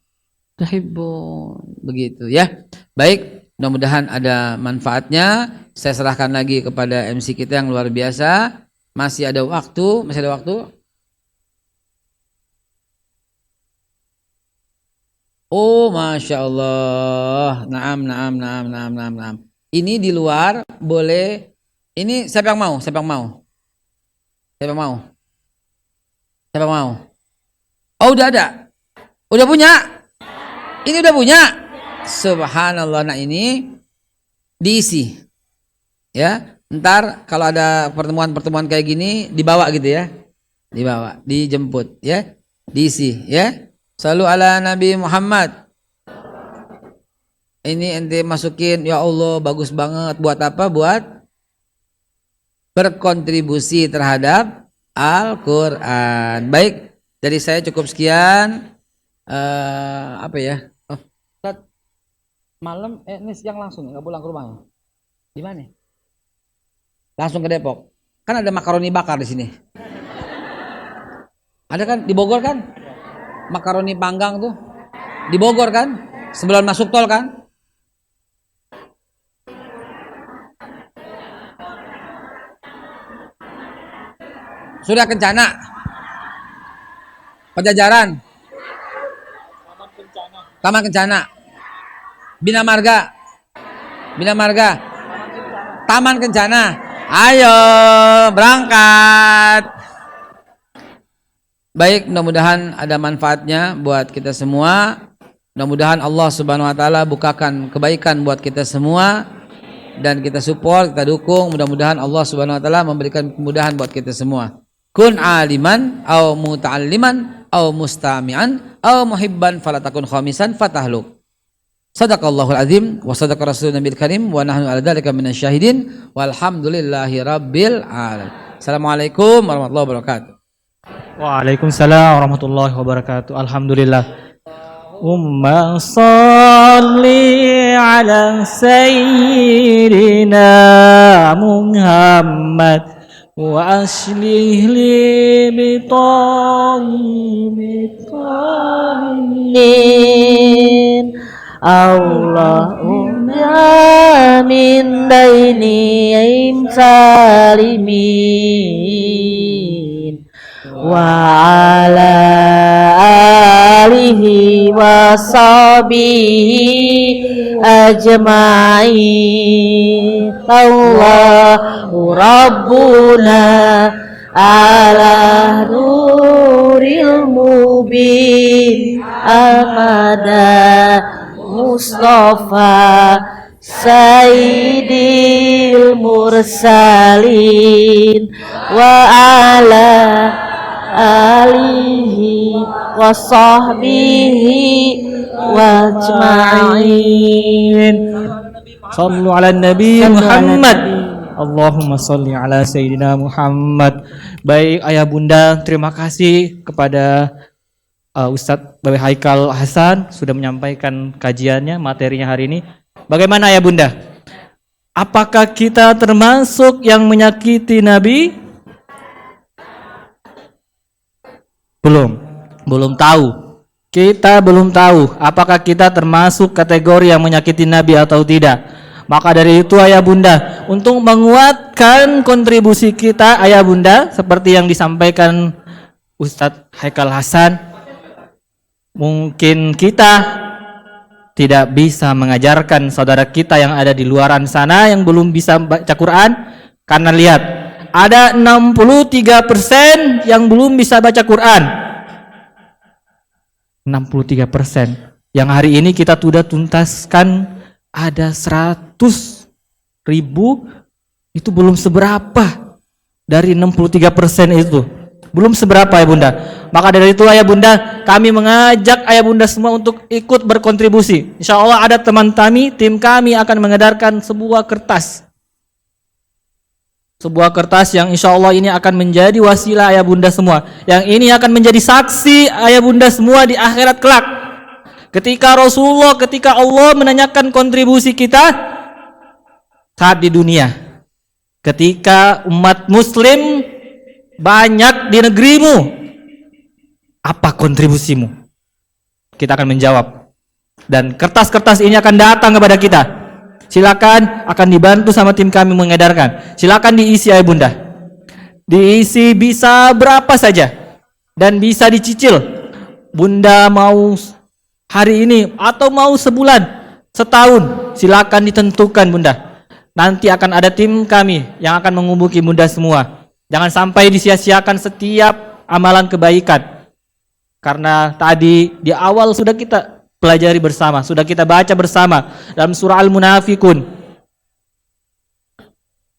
tuhibbun. Begitu ya. Baik, mudah-mudahan ada manfaatnya. Saya serahkan lagi kepada MC kita yang luar biasa. Masih ada waktu? Oh, Masya Allah. Naam. Ini di luar boleh. Ini siapa yang mau? Oh, udah ada. Udah punya? Ini udah punya? Subhanallah. Nah, ini diisi. Ya, ntar kalau ada pertemuan kayak gini dibawa gitu ya. Dijemput ya. Diisi ya. Shallu ala Nabi Muhammad. Ini ente masukin, ya Allah bagus banget. Buat apa? Buat berkontribusi terhadap Al-Quran. Baik, dari saya cukup sekian. Apa ya? Malam ini siang langsung nggak pulang ke rumah? Di mana? Langsung ke Depok. Kan ada makaroni bakar di sini. Ada kan di Bogor kan? Makaroni panggang tuh. Di Bogor kan? Sebelum masuk tol kan? Sudah Kencana. Pajajaran. Taman Kencana. Bina Marga. Taman Kencana. Ayo berangkat. Baik, mudah-mudahan ada manfaatnya buat kita semua. Mudah-mudahan Allah Subhanahu wa taala bukakan kebaikan buat kita semua dan kita support, kita dukung. Mudah-mudahan Allah Subhanahu wa taala memberikan kemudahan buat kita semua. Kun aliman au muta'alliman au mustami'an au muhibban falatakun khamisan fatahluk. Sadaqallahul azim wa sadaqa rasulun nabiyil karim wa nahnu ala dzalika minasyahidin walhamdulillahi rabbil alamin. Assalamualaikum warahmatullahi wabarakatuh. Waalaikumsalam warahmatullahi wabarakatuh. Alhamdulillah. Umma salli ala sayyidina Muhammad wa aslih li bitammin Allahumma min dainihim salimin wa ala alihi wa sahbihi ajma'in. Allahu Rabbuna ala nuril mubin amada Mustafa Sayyidil Mursalin wa ala alihi wa sahbihi wa ajma'in. Sallu ala Nabi Muhammad. Allahumma salli ala Sayyidina Muhammad. Baik ayah bunda, terima kasih kepada Ustadz Babe Haikal Hasan sudah menyampaikan kajiannya, materinya hari ini. Bagaimana ayah bunda? Apakah kita termasuk yang menyakiti Nabi? Belum tahu. Kita belum tahu apakah kita termasuk kategori yang menyakiti Nabi atau tidak. Maka dari itu ayah bunda, untuk menguatkan kontribusi kita ayah bunda, seperti yang disampaikan Ustadz Haikal Hasan, mungkin kita tidak bisa mengajarkan saudara kita yang ada di luaran sana yang belum bisa baca Quran, karena lihat ada 63% yang belum bisa baca Quran. 63%. Yang hari ini kita sudah tuntaskan ada 100.000, itu belum seberapa dari 63% itu. Belum seberapa ya bunda. Maka dari itu ayah bunda, kami mengajak ayah bunda semua untuk ikut berkontribusi. Insya Allah ada teman kami, tim kami akan mengedarkan sebuah kertas. Sebuah kertas yang insya Allah ini akan menjadi wasilah ayah bunda semua. Yang ini akan menjadi saksi ayah bunda semua di akhirat kelak. Ketika Rasulullah, ketika Allah menanyakan kontribusi kita saat di dunia. Ketika umat muslim banyak di negerimu, apa kontribusimu? Kita akan menjawab. Dan kertas-kertas ini akan datang kepada kita. Silakan, akan dibantu sama tim kami mengedarkan. Silakan diisi ayah bunda. Diisi bisa berapa saja dan bisa dicicil. Bunda mau hari ini atau mau sebulan, setahun, silakan ditentukan bunda. Nanti akan ada tim kami yang akan menghubungi bunda semua. Jangan sampai disia-siakan setiap amalan kebaikan. Karena tadi di awal sudah kita pelajari bersama, sudah kita baca bersama dalam surah Al-Munafikun.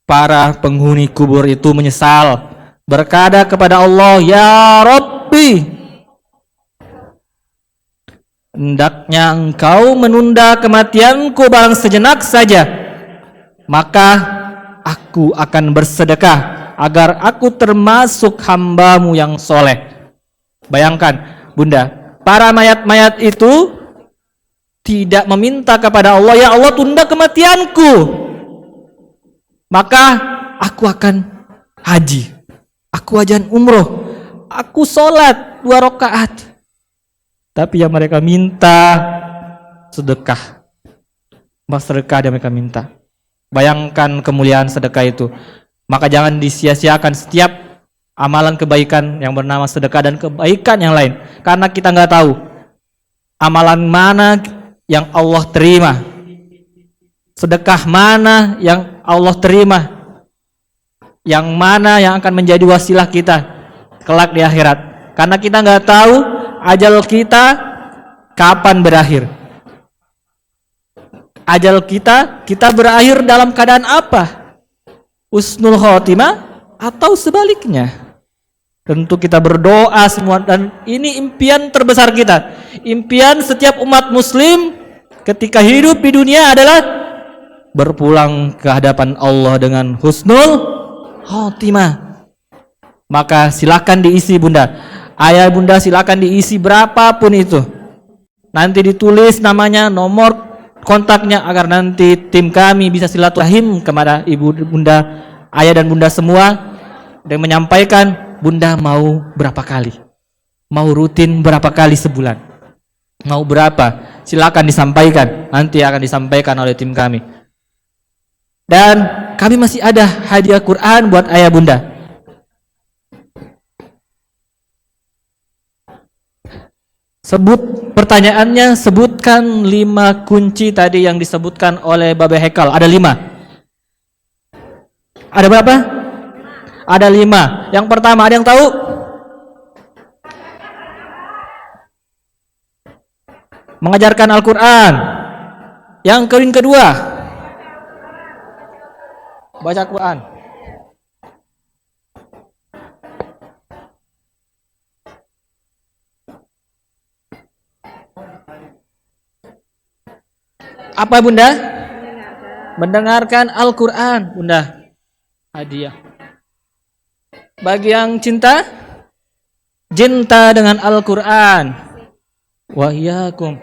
Para penghuni kubur itu menyesal, berkata kepada Allah, "Ya Rabbi, hendaknya engkau menunda kematianku barang sejenak saja, maka aku akan bersedekah agar aku termasuk hambamu yang soleh." Bayangkan bunda, para mayat-mayat itu tidak meminta kepada Allah, "Ya Allah, tunda kematianku, maka aku akan haji, aku ajan umroh, aku sholat 2 rakaat." Tapi yang mereka minta sedekah. Sedekah yang mereka minta. Bayangkan kemuliaan sedekah itu. Maka jangan disia-siakan setiap amalan kebaikan yang bernama sedekah dan kebaikan yang lain. Karena kita nggak tahu amalan mana yang Allah terima, sedekah mana yang Allah terima, yang mana yang akan menjadi wasilah kita kelak di akhirat. Karena kita nggak tahu ajal kita kapan berakhir. Ajal kita berakhir dalam keadaan apa? Husnul khotimah atau sebaliknya? Tentu kita berdoa semua, dan ini impian terbesar kita. Impian setiap umat muslim ketika hidup di dunia adalah berpulang ke hadapan Allah dengan husnul khotimah. Maka silakan diisi bunda. Ayah bunda silakan diisi berapapun itu. Nanti ditulis namanya, nomor kontaknya agar nanti tim kami bisa silaturahim kepada ibu bunda, ayah dan bunda semua dan menyampaikan bunda mau berapa kali, mau rutin berapa kali sebulan, mau berapa, silakan disampaikan, nanti akan disampaikan oleh tim kami. Dan kami masih ada hadiah Quran buat ayah bunda. Sebut pertanyaannya, sebutkan 5 kunci tadi yang disebutkan oleh Babe Haikal. Ada 5. Ada berapa? Ada 5. Yang pertama, ada yang tahu? Mengajarkan Al-Quran. Yang kedua, baca Quran. Apa bunda? Mendengarkan Al-Quran bunda. Hadiah. Bagi yang cinta dengan Al-Quran. Wa iyyakum.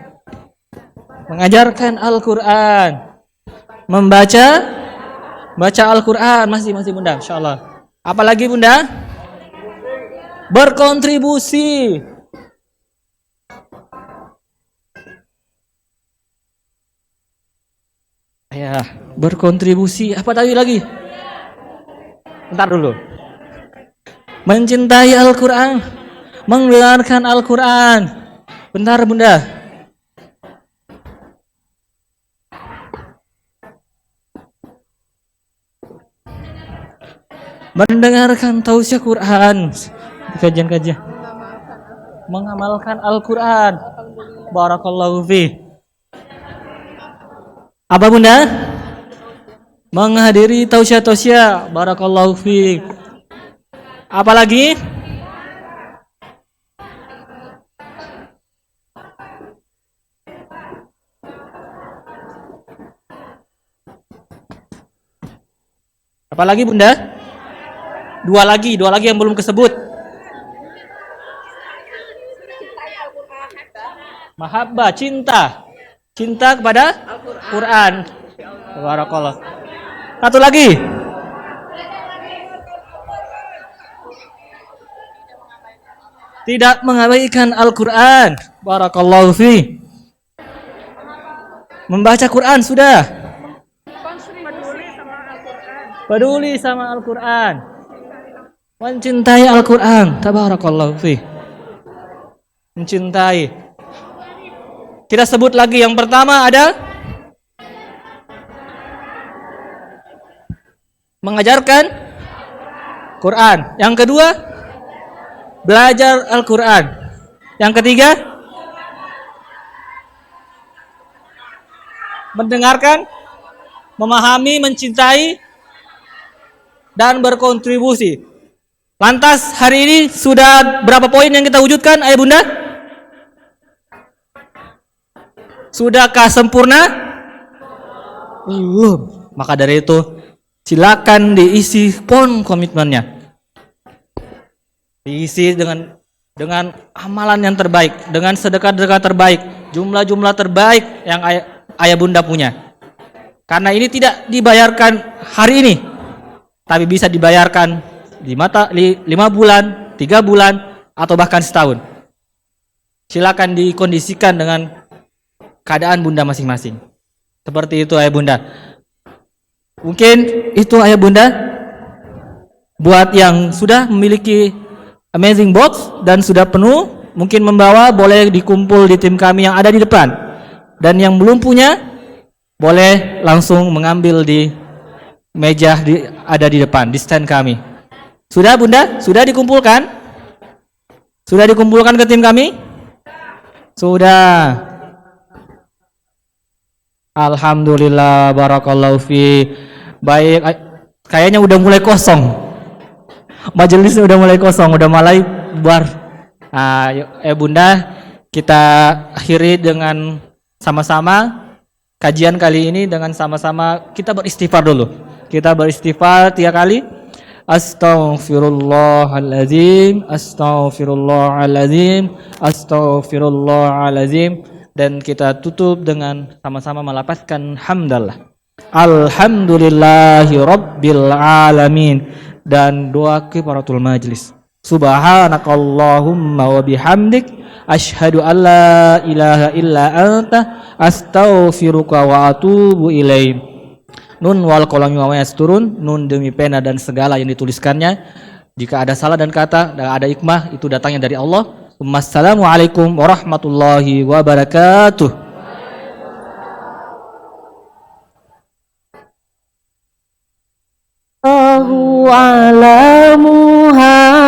Mengajarkan Al-Quran. Membaca Al-Quran. Masih bunda, insyaallah. Apalagi bunda? Berkontribusi. Ya, berkontribusi. Apa tadi lagi? Bentar dulu. Mencintai Al-Quran, mendengarkan Al-Quran. Bentar bunda. Mendengarkan tausiah Quran, kajian-kajian. Mengamalkan Al-Quran. Barakallahu fi. Apa bunda? Menghadiri tausiah. Barakallahu fiik. Apa lagi? Apa lagi bunda? Dua lagi yang belum kesebut. Mahabbah, cinta kepada Quran. Barakallah. Satu lagi. Tidak mengabaikan Al-Quran. Barakallahu fi. Membaca Quran sudah. Peduli sama Al-Quran. Mencintai Al-Quran. Tabarakallahu fi. Mencintai. Kita sebut lagi, yang pertama ada mengajarkan Quran. Yang kedua, belajar Al-Quran. Yang ketiga, mendengarkan, memahami, mencintai, dan berkontribusi. Lantas hari ini sudah berapa poin yang kita wujudkan, ayah bunda? Sudahkah sempurna? Belum. Maka dari itu silakan diisi pon komitmennya. Diisi dengan amalan yang terbaik, dengan sedekah-sedekah terbaik, jumlah-jumlah terbaik yang ayah bunda punya. Karena ini tidak dibayarkan hari ini, tapi bisa dibayarkan di 5 bulan, 3 bulan, atau bahkan setahun. Silakan dikondisikan dengan keadaan bunda masing-masing. Seperti itu ayah bunda. Mungkin itu ayah bunda. Buat yang sudah memiliki amazing box dan sudah penuh, mungkin membawa, boleh dikumpul di tim kami yang ada di depan. Dan yang belum punya, boleh langsung mengambil di meja ada di depan, di stand kami. Sudah bunda? Sudah dikumpulkan? Sudah dikumpulkan ke tim kami? Sudah. Alhamdulillah, barakallahu fi. Baik, kayaknya udah mulai kosong. Majelisnya udah mulai kosong, udah mulai bubar. Nah, bunda, kita akhiri dengan sama-sama kajian kali ini dengan sama-sama kita beristighfar dulu. Kita beristighfar 3 kali. Astaghfirullahaladzim, astaghfirullahaladzim, astaghfirullahaladzim. Dan kita tutup dengan sama-sama melafazkan hamdallah. Alhamdulillahi rabbil alamin. Dan doa kifaratul majlis. Subhanakallahumma wa bihamdik asyhadu an la ilaha illa anta astaghfiruka wa atubu ilaik. Nun wal qalami wa yasturun, nun demi pena dan segala yang dituliskannya. Jika ada salah dan kata dan ada hikmah, itu datangnya dari Allah. Wassalamualaikum warahmatullahi wabarakatuh. Allahu ala Muhammad